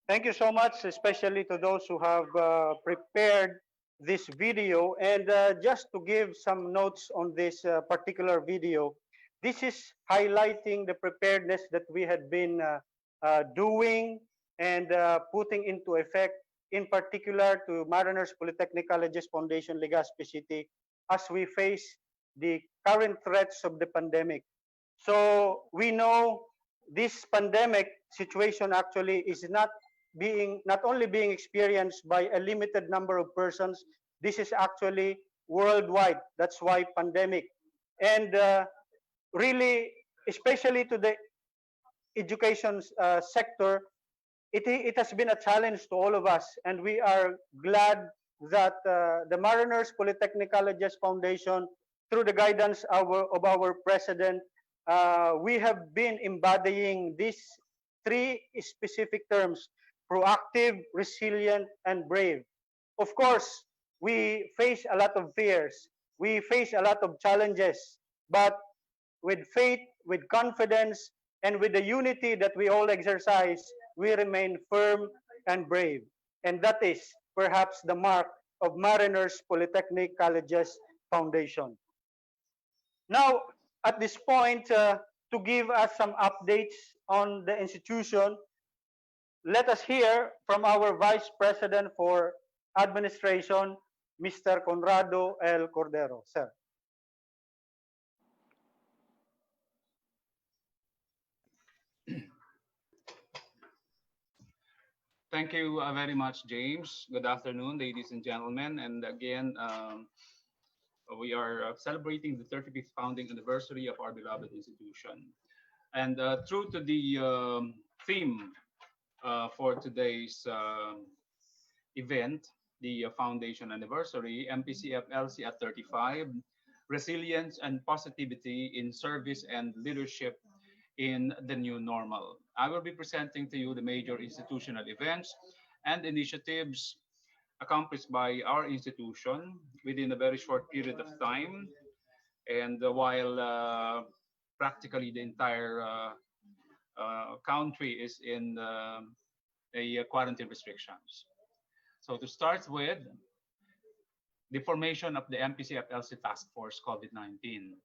Thank you so much, especially to those who have prepared this video. And just to give some notes on this particular video, this is highlighting the preparedness that we had been doing and putting into effect, in particular to Mariners Polytechnic Colleges Foundation, Legazpi City, as we face the current threats of the pandemic. So we know this pandemic situation actually is not only being experienced by a limited number of persons. This is actually worldwide. That's why pandemic. And really, especially to the education sector, it has been a challenge to all of us, and we are glad that the Mariners Polytechnic Colleges Foundation, through the guidance of our president, we have been embodying these three specific terms: proactive, resilient, and brave. Of course, we face a lot of fears, we face a lot of challenges, but with faith, with confidence, and with the unity that we all exercise, we remain firm and brave. And that is perhaps the mark of Mariners Polytechnic Colleges Foundation. Now, at this point, to give us some updates on the institution, let us hear from our Vice President for Administration, Mr. Conrado L. Cordero. Sir. Thank you very much, James. Good afternoon, ladies and gentlemen. And again, we are celebrating the 35th founding anniversary of our beloved institution. And true to the theme for today's event, the foundation anniversary, MPCF-LC at 35, resilience and positivity in service and leadership in the new normal. I will be presenting to you the major institutional events and initiatives accomplished by our institution within a very short period of time, and while practically the entire country is in a quarantine restrictions. So to start with, the formation of the MPCF-LC Task Force COVID-19.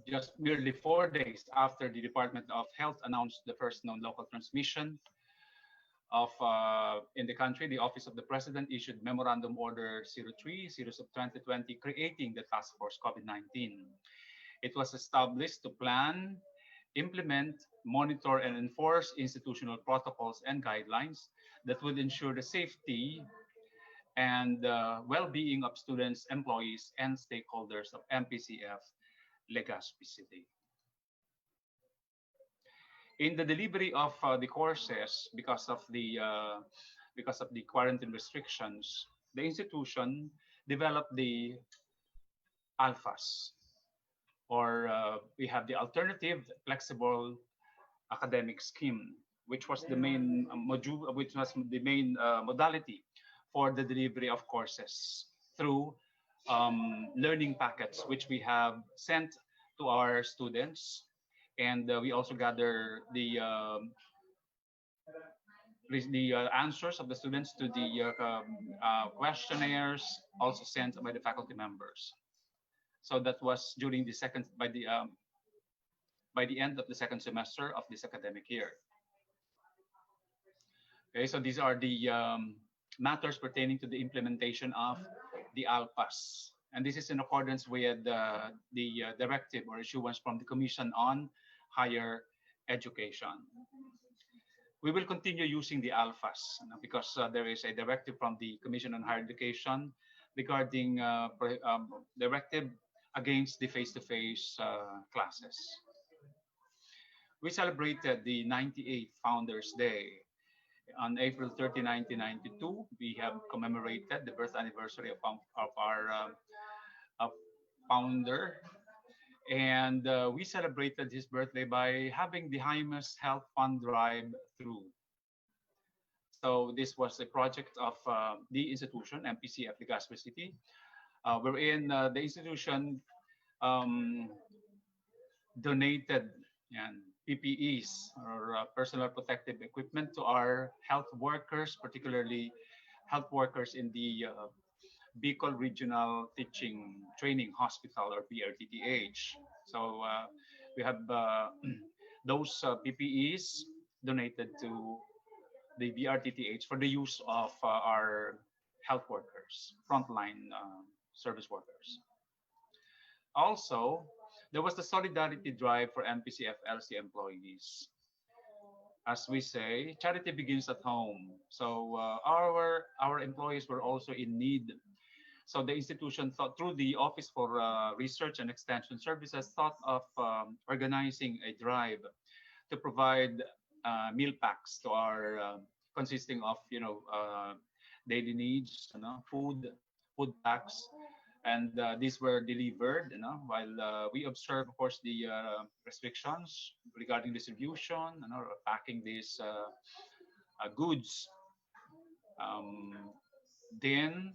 Just merely 4 days after the Department of Health announced the first known local transmission of in the country, the Office of the President issued Memorandum Order 03, series of 2020, creating the Task Force COVID-19. It was established to plan, implement, monitor, and enforce institutional protocols and guidelines that would ensure the safety and well-being of students, employees, and stakeholders of MPCF LEGAZPI City. In the delivery of the courses, because of the quarantine restrictions, the institution developed the alphas, or we have the alternative flexible academic scheme, which was the main module, which was the main modality for the delivery of courses through learning packets, which we have sent to our students. And we also gather the answers of the students to the questionnaires also sent by the faculty members. So that was during the by the end of the second semester of this academic year. Okay, so these are the matters pertaining to the implementation of the ALPAS. And this is in accordance with the directive or issuance from the Commission on Higher Education. We will continue using the ALPHAs because there is a directive from the Commission on Higher Education regarding directive against the face-to-face classes. We celebrated the 98th Founders Day. On April 30, 1992, we have commemorated the birth anniversary of our founder. And we celebrated his birthday by having the Hymas Health Fund Drive through. So this was a project of the institution, MPCF LEGAZPI City, wherein the institution donated PPEs, or personal protective equipment, to our health workers, particularly health workers in the Bicol Regional Teaching Training Hospital, or BRTTH. So we have those PPEs donated to the BRTTH for the use of our health workers, frontline service workers. Also, there was the solidarity drive for MPCF-LC employees. As we say, charity begins at home. So our employees were also in need. So the institution thought, through the Office for Research and Extension Services, thought of organizing a drive to provide meal packs to our consisting of daily needs, food packs, and these were delivered. While we observe, of course, the restrictions regarding distribution, packing these goods. Then,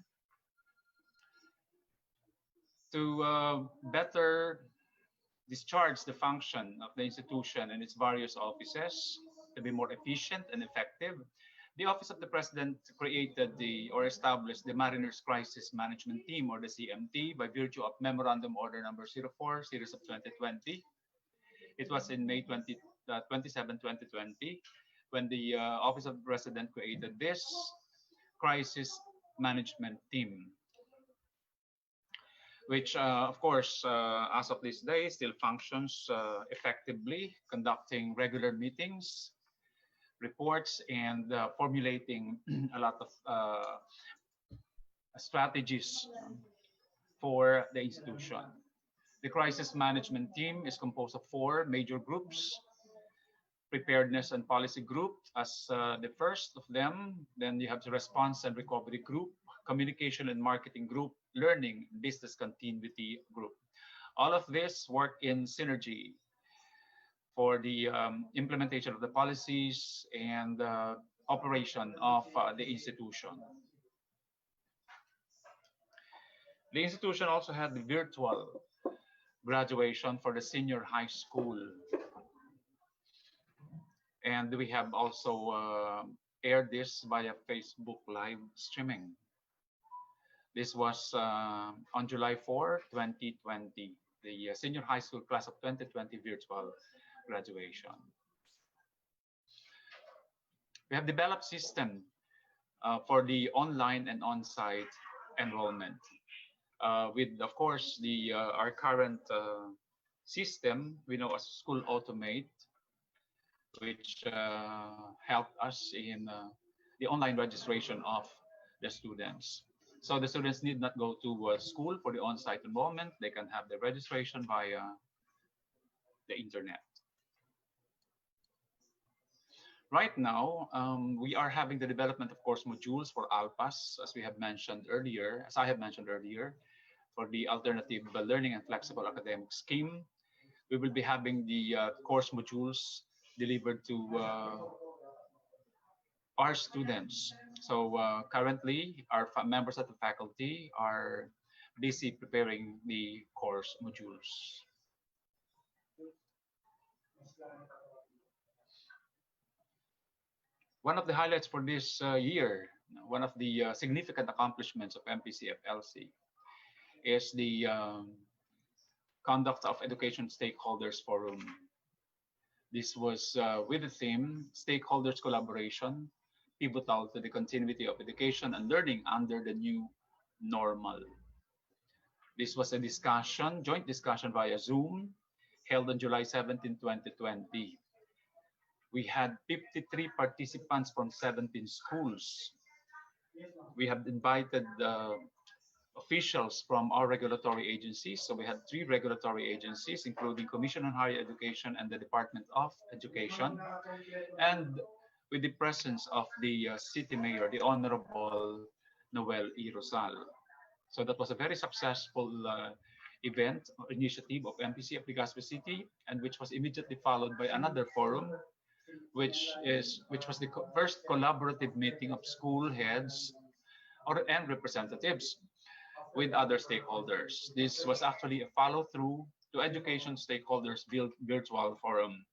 to better discharge the function of the institution and its various offices, to be more efficient and effective, the Office of the President created or established the Mariners Crisis Management Team, or the CMT, by virtue of Memorandum Order Number 04, Series of 2020. It was in May 27, 2020, when the Office of the President created this Crisis Management Team, which, of course, as of this day, still functions effectively, conducting regular meetings, reports, and formulating a lot of strategies for the institution. The crisis management team is composed of 4 major groups: preparedness and policy group as the first of them. Then you have the response and recovery group, communication and marketing group, learning business continuity group. All of this work in synergy for the implementation of the policies and operation of the institution. The institution also had the virtual graduation for the senior high school. And we have also aired this via Facebook live streaming. This was on July 4, 2020, the senior high school class of 2020 virtual graduation. We have developed system for the online and on-site enrollment. With, of course, our current system, we know as School Automate, which helped us in the online registration of the students. So the students need not go to school for the on-site enrollment. They can have the registration via the internet. Right now, we are having the development of course modules for ALPAS, as I have mentioned earlier, for the Alternative Learning and Flexible Academic Scheme. We will be having the course modules delivered to our students. So currently, our members of the faculty are busy preparing the course modules. One of the highlights for this year, one of the significant accomplishments of MPCF-LC is the conduct of Education Stakeholders Forum. This was with the theme, Stakeholders Collaboration, Pivotal to the Continuity of Education and Learning under the New Normal. This was a discussion, joint discussion via Zoom, held on July 17, 2020. We had 53 participants from 17 schools. We have invited officials from our regulatory agencies. So we had 3 regulatory agencies, including Commission on Higher Education and the Department of Education, and with the presence of the City Mayor, the Honorable Noel E. Rosal. So that was a very successful event or initiative of MPCF LEGAZPI City, and which was immediately followed by another forum, which was the first collaborative meeting of school heads and representatives with other stakeholders. This was actually a follow-through to Education Stakeholders Virtual Forum.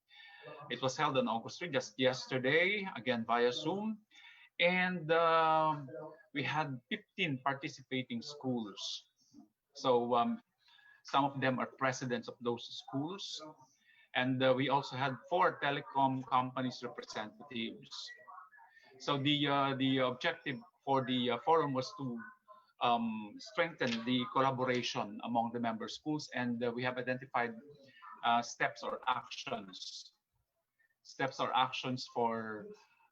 It was held on August 3, just yesterday, again via Zoom. And we had 15 participating schools. So some of them are presidents of those schools. And we also had 4 telecom companies representatives. So the objective for the forum was to strengthen the collaboration among the member schools, and we have identified steps or actions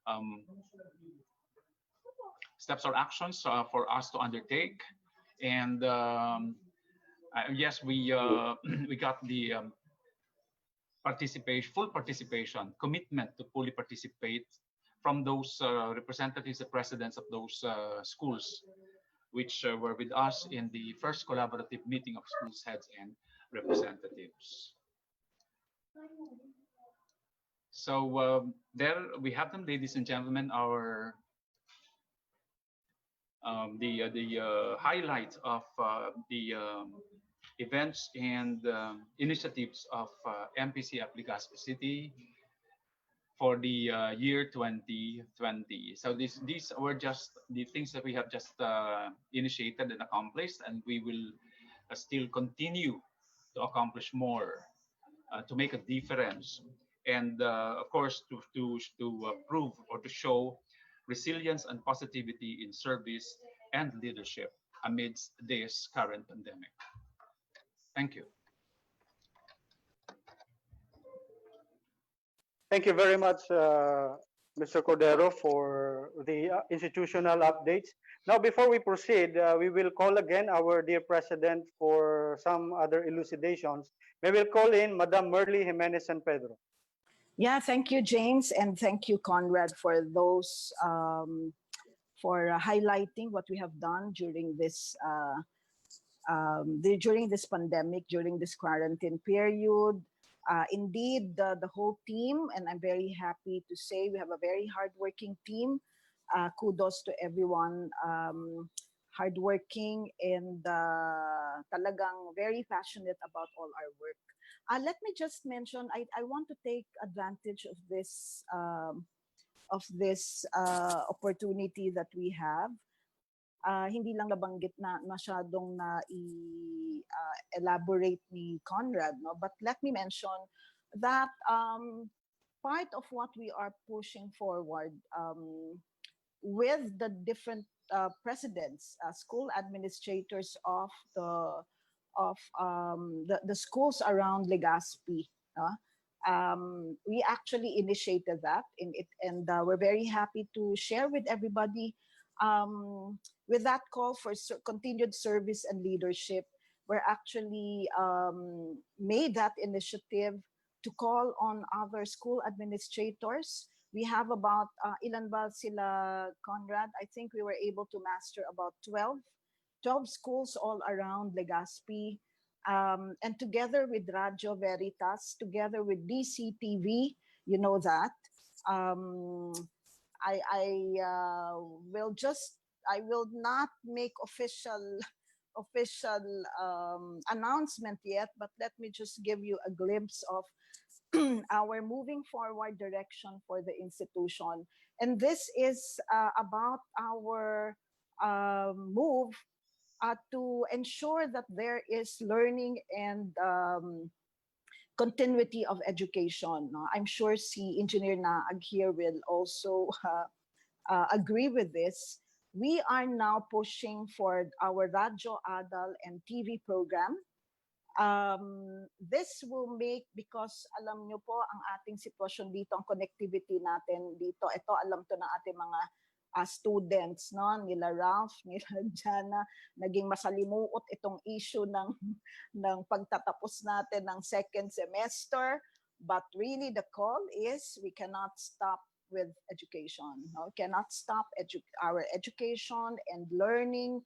um, for us to undertake. And yes, we we got the full participation, commitment to fully participate from those representatives, the presidents of those schools, which were with us in the first collaborative meeting of schools heads and representatives. So there we have them, ladies and gentlemen, our the highlight of the events and initiatives of MPCF Legazpi City for the year 2020. So these were just the things that we have just initiated and accomplished, and we will still continue to accomplish more, to make a difference, and of course to prove or to show resilience and positivity in service and leadership amidst this current pandemic. Thank you. Thank you very much, Mr. Cordero, for the institutional updates. Now, before we proceed, we will call again our dear President for some other elucidations. May we call in Madam Merly Jimenez San Pedro. Yeah, thank you, James, and thank you, Conrad, for those for highlighting what we have done during this during this pandemic, during this quarantine period. Indeed, the whole team, and I'm very happy to say we have a very hardworking team. Kudos to everyone, hardworking and talagang very passionate about all our work. Let me just mention, I want to take advantage of this opportunity that we have. Hindi lang nabanggit na masyadong elaborate ni Conrad, no? But let me mention that part of what we are pushing forward with the different presidents, school administrators of the schools around Legazpi, we actually initiated that in it, and we're very happy to share with everybody with that call for continued service and leadership. We're actually made that initiative to call on other school administrators. We have about, ilan ba sila, Conrad? I think we were able to master about 12 schools all around Legazpi. And together with Radio Veritas, together with DCTV, you know that, I will not make official announcement yet, but let me just give you a glimpse of our moving forward direction for the institution. And this is about our move to ensure that there is learning and continuity of education. I'm sure si Engineer Naag here will also agree with this. We are now pushing for our Radyo Adal and TV program. This will make, because alam nyo po ang ating sitwasyon dito, ang connectivity natin dito, ito alam to ng ating mga students, no? Nila Ralph, nila Jana, naging masalimuot itong issue ng pagtatapos natin ng second semester. But really the call is we cannot stop with education. No? We cannot stop our education and learning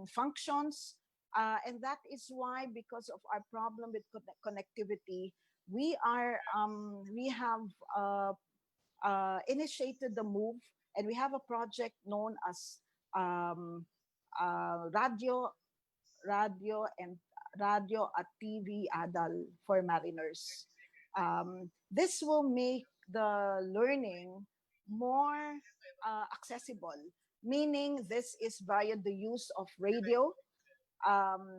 functions. And that is why, because of our problem with connectivity, we have initiated the move, and we have a project known as Radio at TV Adal for Mariners. This will make the learning more accessible, meaning this is via the use of radio.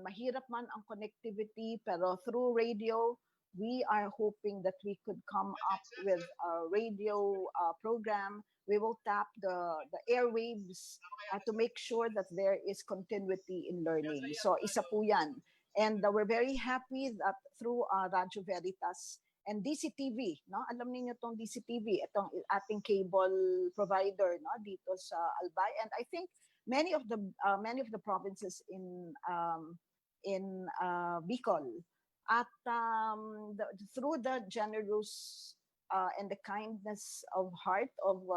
Mahirap man ang connectivity, pero through radio, we are hoping that we could come up with a radio program. We will tap the airwaves to make sure that there is continuity in learning. So isa po yan. And we're very happy that through Radyo Veritas and DCTV, no? Alam niyo tong DCTV, itong ating cable provider, no, dito sa Albay. And I think many of the provinces in Bicol. At through the generous and the kindness of heart of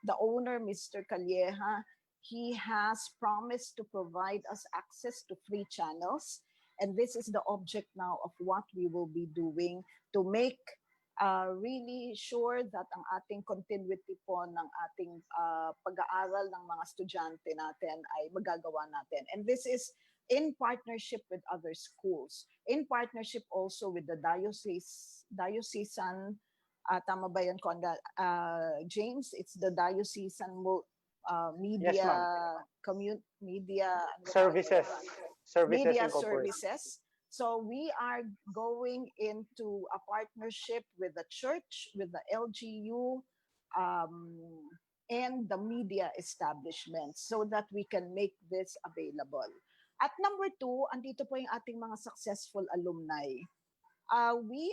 the owner, Mr. Calleja, he has promised to provide us access to free channels. And this is the object now of what we will be doing to make really sure that ang ating continuity po ng ating pag-aaral ng mga estudyante natin ay magagawa natin. And this is in partnership with other schools, in partnership also with the diocesan, tama ba yan, Conrad? James, it's the diocesan media, yes, media services. Media services. So we are going into a partnership with the church, with the LGU, and the media establishments so that we can make this available. At number 2, andito po yung ating mga successful alumni. We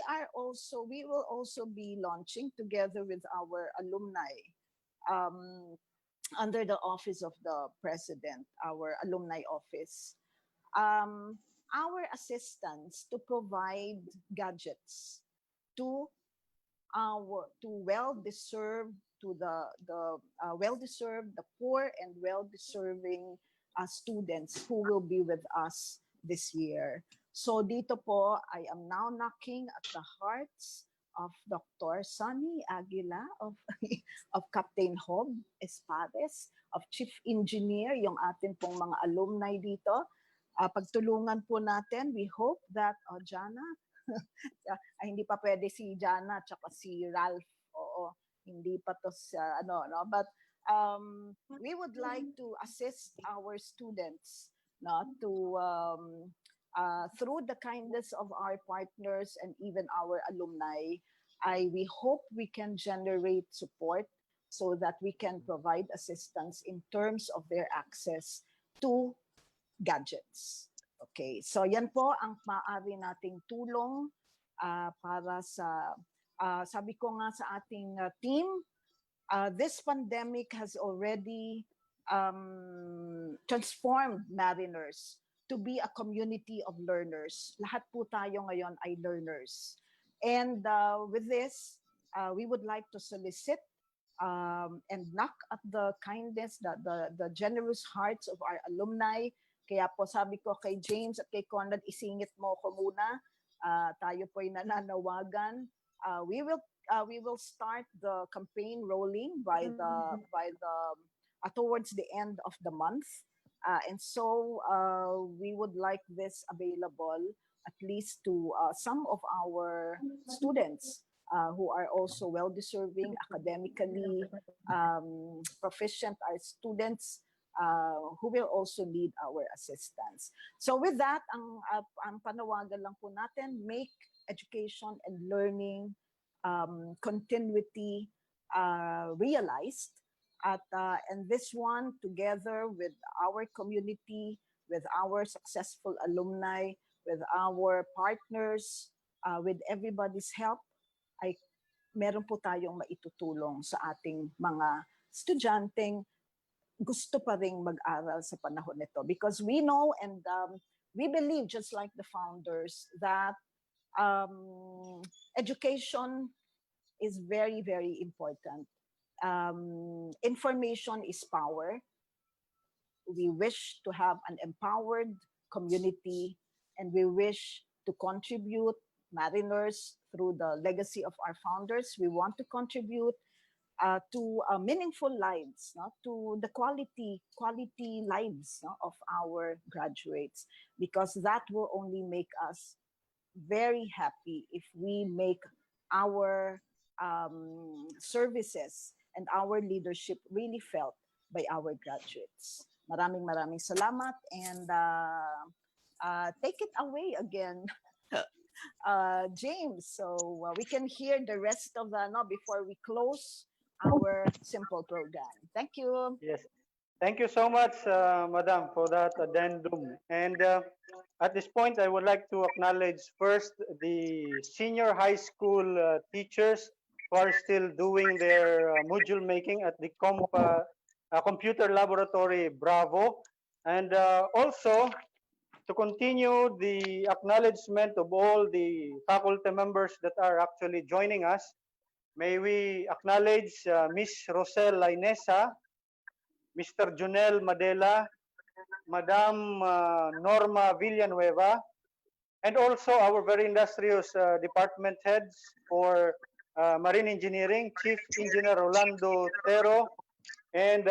will also be launching together with our alumni under the office of the president, our alumni office. Our assistance to provide gadgets to well-deserved, to the well-deserved, the poor and well-deserving students who will be with us this year. So dito po, I am now knocking at the hearts of Dr. Sonny Aguila, of Captain Hob Espades, of Chief Engineer, yung atin pong mga alumni dito. Pagtulungan po natin, we hope that, Jana, hindi pa pwede si Jana at si Ralph, oo, hindi pa to sa, no? But we would like to assist our students, no, to, through the kindness of our partners and even our alumni, we hope we can generate support so that we can provide assistance in terms of their access to gadgets. Okay, so yan po ang maaari nating tulong para sa, sabi ko nga sa ating team, this pandemic has already transformed Mariners to be a community of learners. Lahat po tayo ngayon ay learners. And with this, we would like to solicit and knock at the kindness, the generous hearts of our alumni. Kaya po sabi ko kay James at kay Conrad, isingit mo ko muna. Tayo po'y nananawagan. We will start the campaign rolling by the towards the end of the month. And so we would like this available at least to some of our students who are also well-deserving, academically proficient, our students who will also need our assistance. So with that, ang panawagan lang po natin, make education and learning continuity realized. And this one, together with our community, with our successful alumni, with our partners, with everybody's help, ay meron po tayong maitutulong sa ating mga estudyanteng gusto pa ring mag-aral sa panahon nito. Because we know and we believe, just like the founders, that education is very, very important. Information is power. We wish to have an empowered community, and we wish to contribute, Mariners, through the legacy of our founders. We want to contribute to meaningful lives, no? To the quality lives, no, of our graduates, because that will only make us very happy if we make our services and our leadership really felt by our graduates. Maraming salamat, and take it away again, James, so we can hear the rest of the before we close our simple program. Thank you. Yes. Thank you so much, Madam, for that addendum. And at this point, I would like to acknowledge first the senior high school teachers who are still doing their module making at the computer laboratory Bravo. And also, to continue the acknowledgement of all the faculty members that are actually joining us, may we acknowledge Miss Rosel Lainesa, Mr. Junel Madela, Madam Norma Villanueva, and also our very industrious department heads for Marine Engineering, Chief Engineer Rolando Tero, and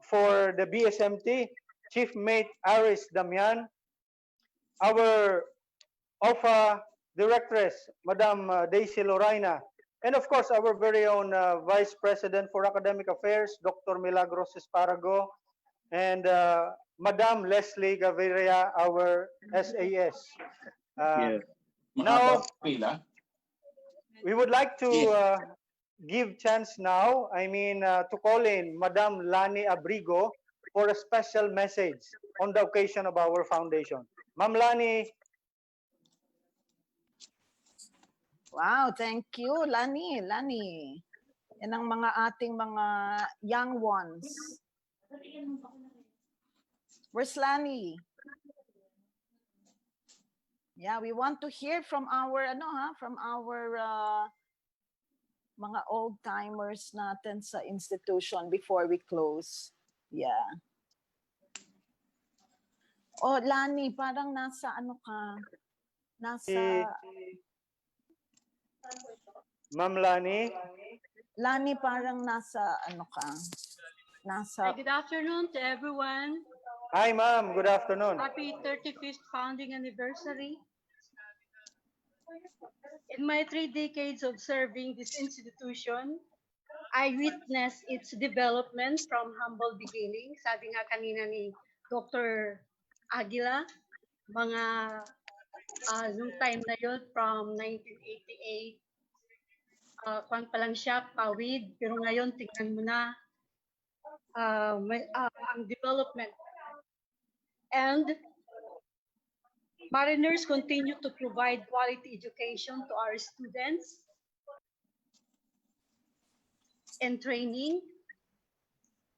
for the BSMT, Chief Mate Aris Damian, our OFA Directress, Madam Daisy Lorayna, and of course, our very own Vice President for Academic Affairs, Dr. Milagros Esparago, and Madam Leslie Gaviria, our SAS. Yes. Now, Mahaba pila. we would like to give chance now, to call in Madam Lani Abrigo for a special message on the occasion of our foundation. Ma'am Lani. Wow, thank you, Lani. Yan ang mga ating mga young ones. Where's Lani? Yeah, we want to hear from our mga old timers natin sa institution before we close. Yeah. Oh, Lani, parang nasa ka? Nasa Ma'am Lani? Lani, parang nasa ka? Nasa... Hi, good afternoon to everyone. Hi, ma'am. Good afternoon. Happy 35th founding anniversary. In my 3 decades of serving this institution, I witnessed its development from humble beginnings. Sabi nga kanina ni Dr. Aguila, mga nung time na yun from 1988, kwan pa lang siya, pawid, pero ngayon tingnan mo na ang development. And Mariners continue to provide quality education to our students and training.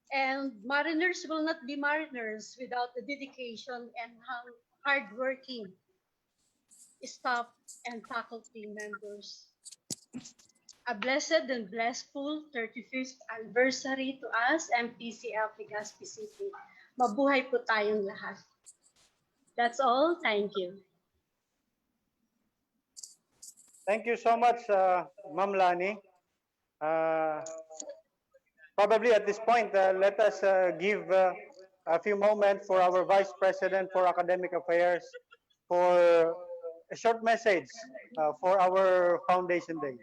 And Mariners will not be Mariners without the dedication and hardworking staff and faculty members. A blessed and blessful 35th anniversary to us, MPCF-LC City. Mabuhay po tayong lahat. That's all. Thank you. Thank you so much, Ma'am Lani. Probably at this point, let us give a few moments for our Vice President for Academic Affairs for a short message for our Foundation Day.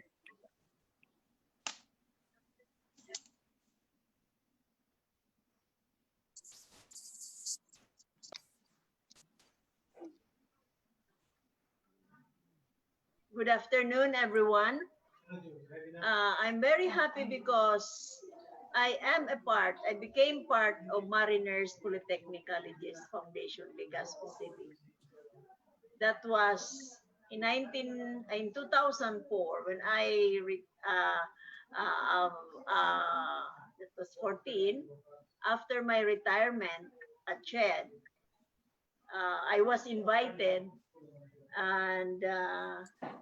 Good afternoon, everyone. I'm very happy because I became part of Mariners Polytechnic College's Foundation, LEGAZPI City. That was in 2004 when it was 14. After my retirement at CHED, I was invited. And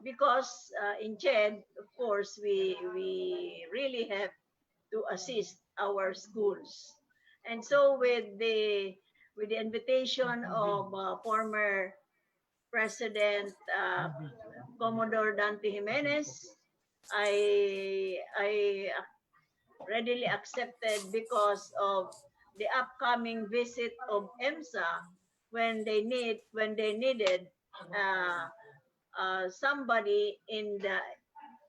because in CHED, of course, we really have to assist our schools. And so with the invitation of former President Commodore Dante Jimenez, I readily accepted because of the upcoming visit of EMSA when they needed somebody in the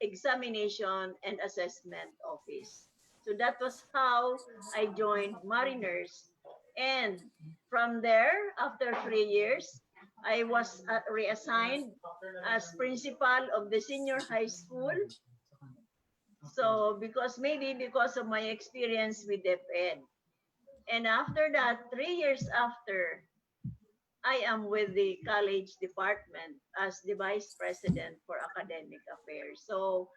examination and assessment office. So that was how I joined Mariners. And from there, after 3 years, I was reassigned as principal of the senior high school. So maybe because of my experience with DepEd. And after that, 3 years after, I am with the college department as the vice president for academic affairs. So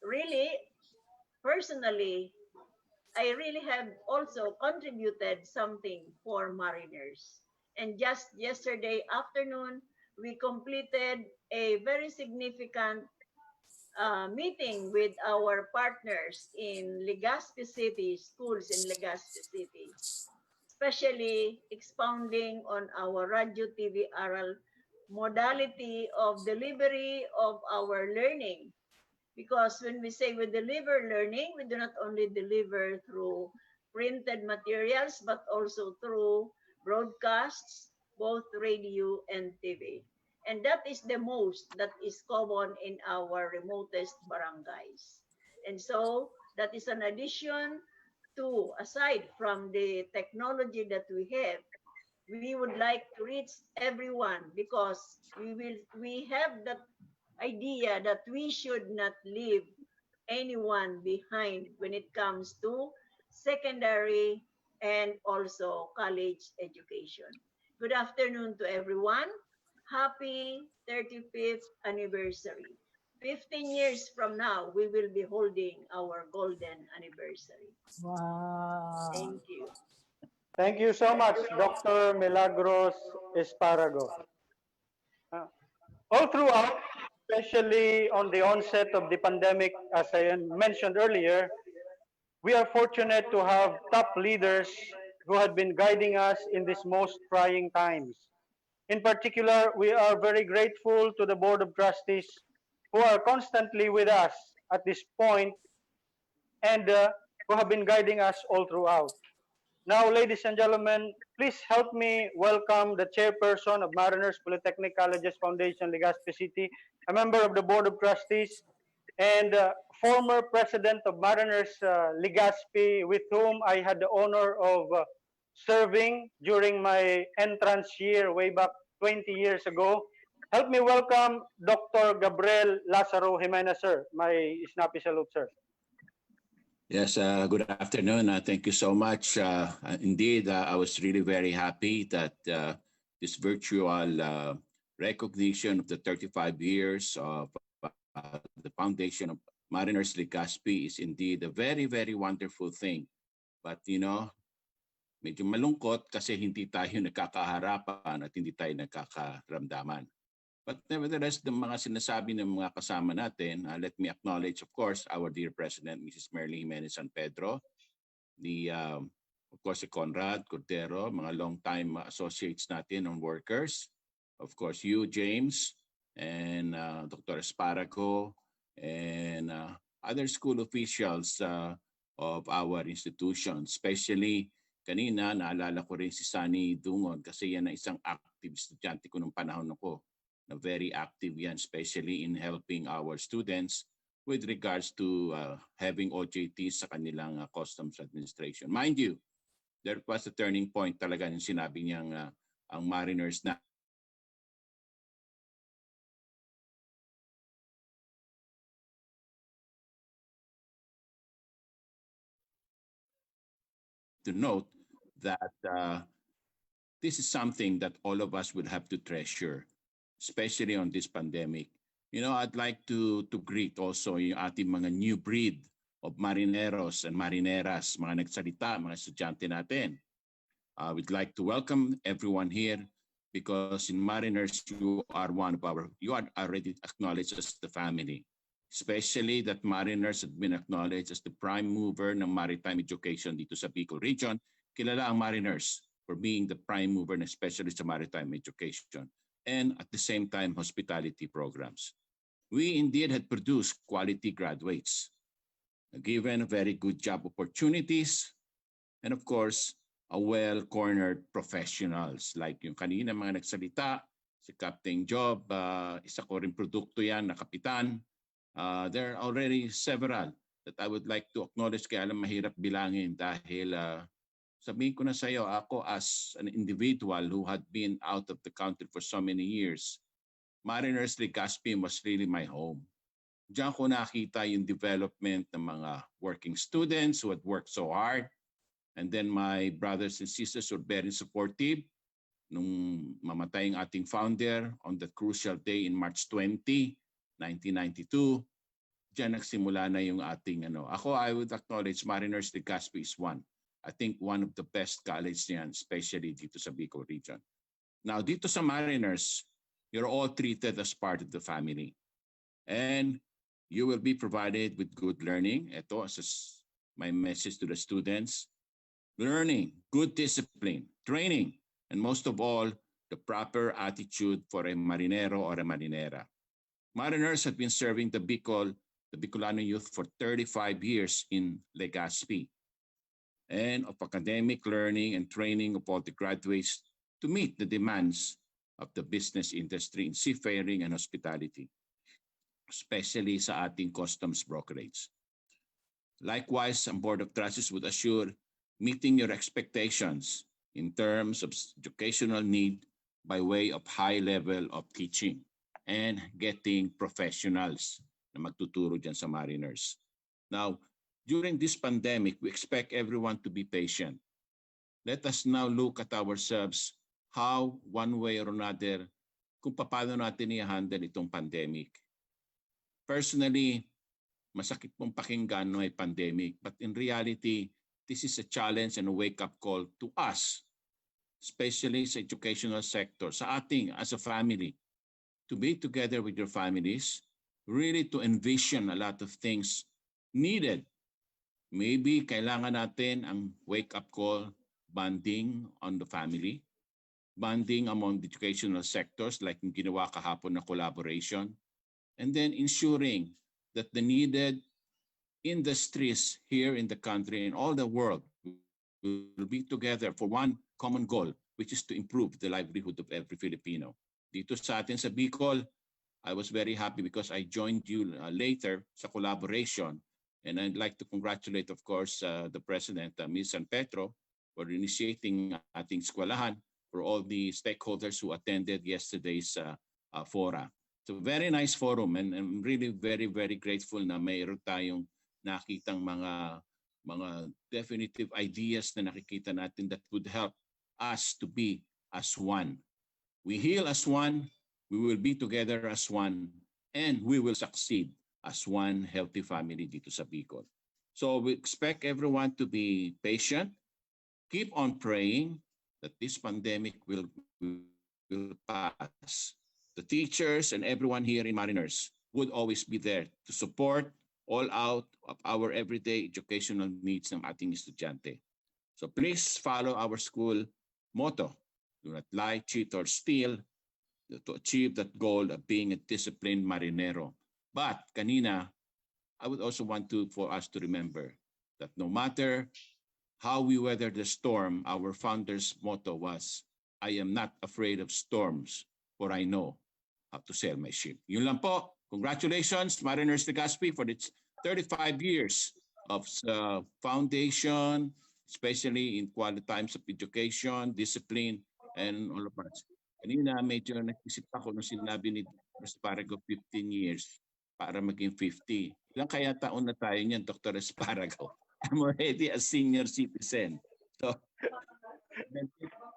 really, personally, I really have also contributed something for Mariners. And just yesterday afternoon, we completed a very significant meeting with our partners in Legazpi City, schools in Legazpi City, especially expounding on our radio TV oral modality of delivery of our learning. Because when we say we deliver learning, we do not only deliver through printed materials, but also through broadcasts, both radio and TV. And that is the most that is common in our remotest barangays. And so that is an addition to, aside from the technology that we have, we would like to reach everyone because we have that idea that we should not leave anyone behind when it comes to secondary and also college education. Good afternoon to everyone. Happy 35th anniversary. 15 years from now, we will be holding our golden anniversary. Wow. Thank you. Thank you so much, Dr. Milagros Esparago. All throughout, especially on the onset of the pandemic, as I mentioned earlier, we are fortunate to have top leaders who have been guiding us in these most trying times. In particular, we are very grateful to the Board of Trustees who are constantly with us at this point and who have been guiding us all throughout. Now, ladies and gentlemen, please help me welcome the chairperson of Mariners Polytechnic Colleges Foundation, Legazpi City, a member of the Board of Trustees, and former president of Mariners Legazpi, with whom I had the honor of serving during my entrance year way back 20 years ago. Help me welcome Dr. Gabriel Lazaro Jimenez, sir. My snappy salute, sir. Yes, good afternoon. Thank you so much. Indeed, I was really very happy that this virtual recognition of the 35 years of the foundation of Mariners Legazpi is indeed a very, very wonderful thing. But, medyo malungkot kasi hindi tayo nagkakaharapan at hindi tayo nagkakaramdaman. But nevertheless, the mga sinasabi ng mga kasama natin, let me acknowledge, of course, our dear President, Mrs. Merly Jimenez San Pedro, of course, si Conrad Cordero, mga long-time associates natin and workers, of course, you, James, and Dr. Esparago, and other school officials of our institution, especially kanina, naalala ko rin si Sunny Dungon kasi yan ang isang active estudyante ko nung panahon ko. Very active yan, especially in helping our students with regards to having OJTs sa kanilang customs administration. Mind you, there was a turning point talaga yung sinabi niyang ang Mariners na to note that this is something that all of us would have to treasure, especially on this pandemic. I'd like to greet also yung ating mga new breed of marineros and marineras, mga nagsalita, mga estudyante natin. We'd like to welcome everyone here because in Mariners, you are already acknowledged as the family. Especially that Mariners have been acknowledged as the prime mover ng maritime education dito sa Bicol region. Kilala ang Mariners for being the prime mover and especially sa maritime education, and at the same time, hospitality programs. We indeed had produced quality graduates, given very good job opportunities, and of course, a well-cornered professionals like yung kanina mga nagsalita, si Captain Job, isa ko rin produkto yan na kapitan. There are already several that I would like to acknowledge, kaya alam mahirap bilangin dahil sabihin ko na sa iyo, ako as an individual who had been out of the country for so many years, Mariners LEGAZPI was really my home. Diyan ko nakita yung development ng mga working students who had worked so hard. And then my brothers and sisters were very supportive nung mamatay ang ating founder on that crucial day in March 20, 1992. Diyan nagsimula na yung ating Ako, I would acknowledge Mariners LEGAZPI is one. I think one of the best college niyan, especially dito sa Bicol region. Now, dito sa Mariners, you're all treated as part of the family. And you will be provided with good learning. Ito, as my message to the students. Learning, good discipline, training, and most of all, the proper attitude for a marinero or a marinera. Mariners have been serving the Bicolano youth for 35 years in LEGAZPI, and of academic learning and training of all the graduates to meet the demands of the business industry in seafaring and hospitality, especially sa ating customs brokerage. Likewise, ang Board of Trustees would assure meeting your expectations in terms of educational need by way of high level of teaching and getting professionals na magtuturo dyan sa Mariners. Now, during this pandemic, we expect everyone to be patient. Let us now look at ourselves how, one way or another, kung paano natin i-handle itong pandemic. Personally, masakit pong pakinggan no ay pandemic, but in reality, this is a challenge and a wake-up call to us, especially sa educational sector, sa ating as a family, to be together with your families, really to envision a lot of things needed. Maybe kailangan natin ang wake-up call, bonding on the family, bonding among the educational sectors like yung ginawa kahapon na collaboration, and then ensuring that the needed industries here in the country and all the world will be together for one common goal, which is to improve the livelihood of every Filipino. Dito sa atin sa Bicol, I was very happy because I joined you later sa collaboration. And I'd like to congratulate, of course, the President, Ms. San Pedro, for initiating ating eskwelahan for all the stakeholders who attended yesterday's fora. It's a very nice forum, and I'm really very, very grateful na mayroon tayong nakitang mga definitive ideas na nakikita natin that would help us to be as one. We heal as one, we will be together as one, and we will succeed as one healthy family dito sa Bicol. So we expect everyone to be patient, keep on praying that this pandemic will pass. The teachers and everyone here in Mariners would always be there to support all out of our everyday educational needs ng ating estudyante. So please follow our school motto, do not lie, cheat, or steal to achieve that goal of being a disciplined marinero. But kanina, I would also want for us to remember that no matter how we weather the storm, our founder's motto was, I am not afraid of storms, for I know how to sail my ship. Yun lang po. Congratulations, Mariners LEGAZPI, for its 35 years of foundation, especially in quality times of education, discipline, and all of us. Kanina, medyo nag-isip ako nung sinabi ni Dr. Esparago 15 years para maging 50. Ilang kaya taon na tayo niyan, Dr. Esparago? I'm already a senior citizen. So,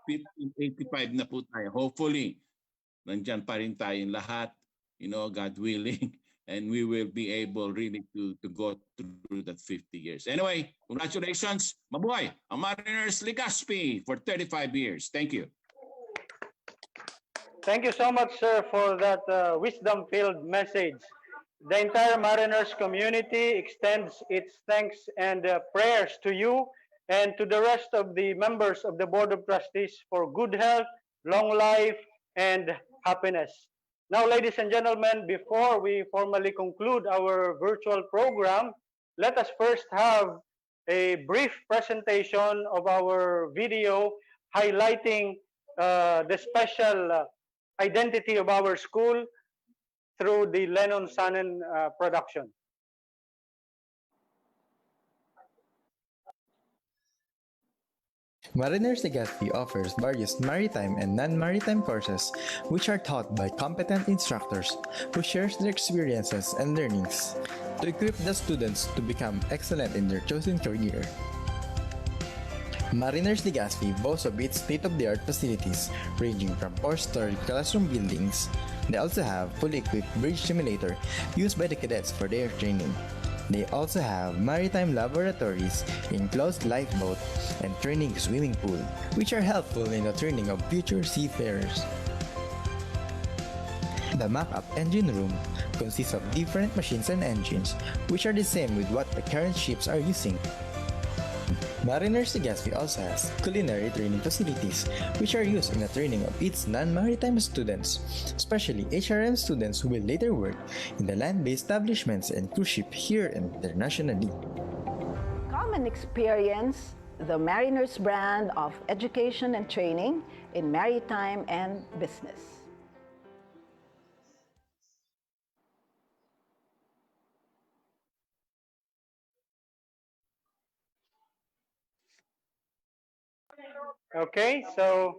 85 na po tayo. Hopefully, nandyan pa rin tayong lahat, God willing, and we will be able really to go through that 50 years. Anyway, congratulations. Mabuhay ang Mariners LEGAZPI for 35 years. Thank you. Thank you so much, sir, for that wisdom-filled message. The entire Mariners community extends its thanks and prayers to you and to the rest of the members of the Board of Trustees for good health, long life, and happiness. Now, ladies and gentlemen, before we formally conclude our virtual program, let us first have a brief presentation of our video highlighting the special identity of our school through the Lennon Sannen production. Mariners LEGAZPI offers various maritime and non-maritime courses which are taught by competent instructors who share their experiences and learnings to equip the students to become excellent in their chosen career. Mariners LEGAZPI boasts of its state-of-the-art facilities ranging from 4-story classroom buildings. They also have fully equipped bridge simulator used by the cadets for their training. They also have maritime laboratories, enclosed lifeboat, and training swimming pool, which are helpful in the training of future seafarers. The mock-up engine room consists of different machines and engines, which are the same with what the current ships are using. Mariners LEGAZPI also has culinary training facilities, which are used in the training of its non-maritime students, especially HRM students who will later work in the land-based establishments and cruise ship here and internationally. Come and experience the Mariners brand of education and training in maritime and business. Okay, so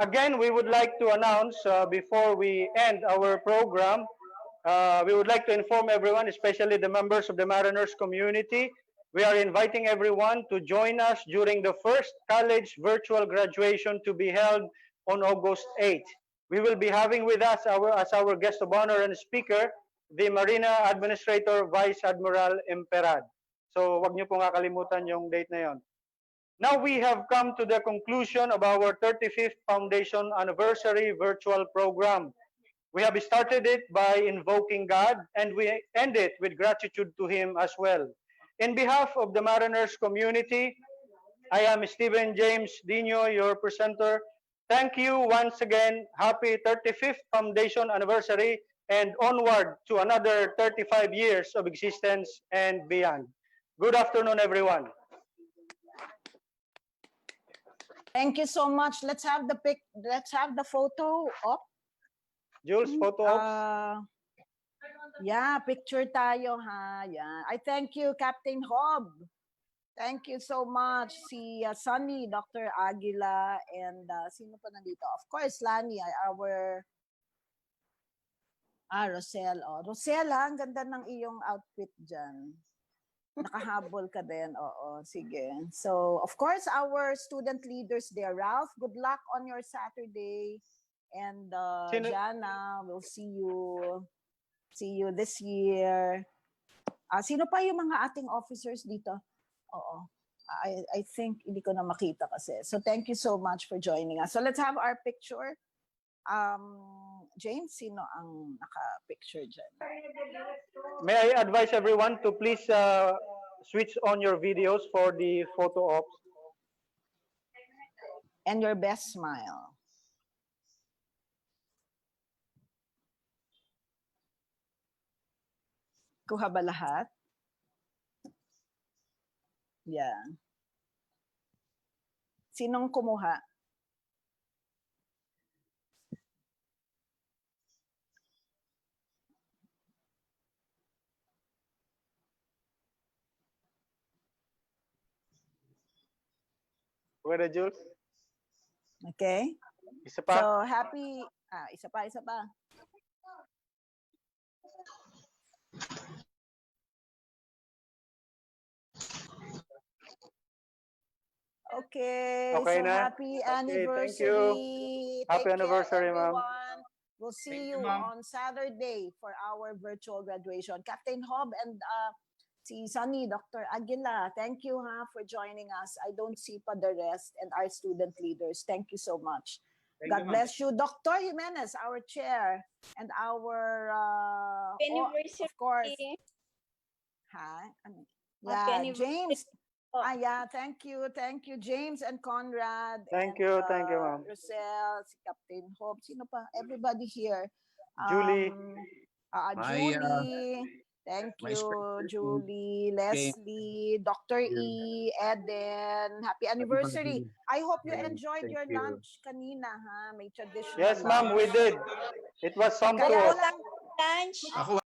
again, we would like to announce before we end our program, we would like to inform everyone, especially the members of the Mariners community, we are inviting everyone to join us during the first college virtual graduation to be held on August 8th. We will be having with us as our guest of honor and speaker, the Marina Administrator Vice Admiral Emperad. So wag niyo pong kakalimutan yung date na yon. Now we have come to the conclusion of our 35th Foundation Anniversary virtual program. We have started it by invoking God, and we end it with gratitude to Him as well. In behalf of the Mariners community, I am Stephen James Dino, your presenter. Thank you once again. Happy 35th Foundation Anniversary, and onward to another 35 years of existence and beyond. Good afternoon, everyone. Thank you so much. Let's have the photo up. Jules, photo ops. Yeah, picture tayo ha. Yeah. I thank you, Captain Hob. Thank you so much. Si Sunny, Dr. Aguila, and sino pa nandito? Of course, Lani, our Rosel. Oh, Rosel, ha? Ang ganda ng iyong outfit dyan. Nakahabol ka din. Oo, sige. So, of course, our student leaders there. Ralph, good luck on your Saturday. And Jana, we'll see you this year. Sino pa yung mga ating officers dito? Oo. I think hindi ko na makita kasi. So, thank you so much for joining us. So, let's have our picture. James, sino ang naka-picture dyan? May I advise everyone to please switch on your videos for the photo ops. And your best smile. Kuha ba lahat? Yeah. Sinong kumuha? Where, Jules? Okay. Isa pa? So, happy... isa pa. Okay, Okay so na? happy Okay, anniversary. thank you. Happy Take anniversary, care, ma'am. everyone. We'll see you on Saturday for our virtual graduation. Captain Hob and si Sunny, Dr. Aguila, thank you for joining us. I don't see pa the rest and our student leaders. Thank you so much. Thank God you, bless you. Dr. Jimenez, our chair, and our, of course, yeah, James. Yeah, thank you, James and Conrad. Thank and, you, ma'am. Rosel, si Captain Hope, sino pa? Everybody here. Julie. Julie. Thank you, Julie, Leslie, Dr. E, Eden. Happy anniversary. I hope you enjoyed your lunch kanina, ha? May traditional Yes, ma'am, we did. It was sumptuous. Lunch.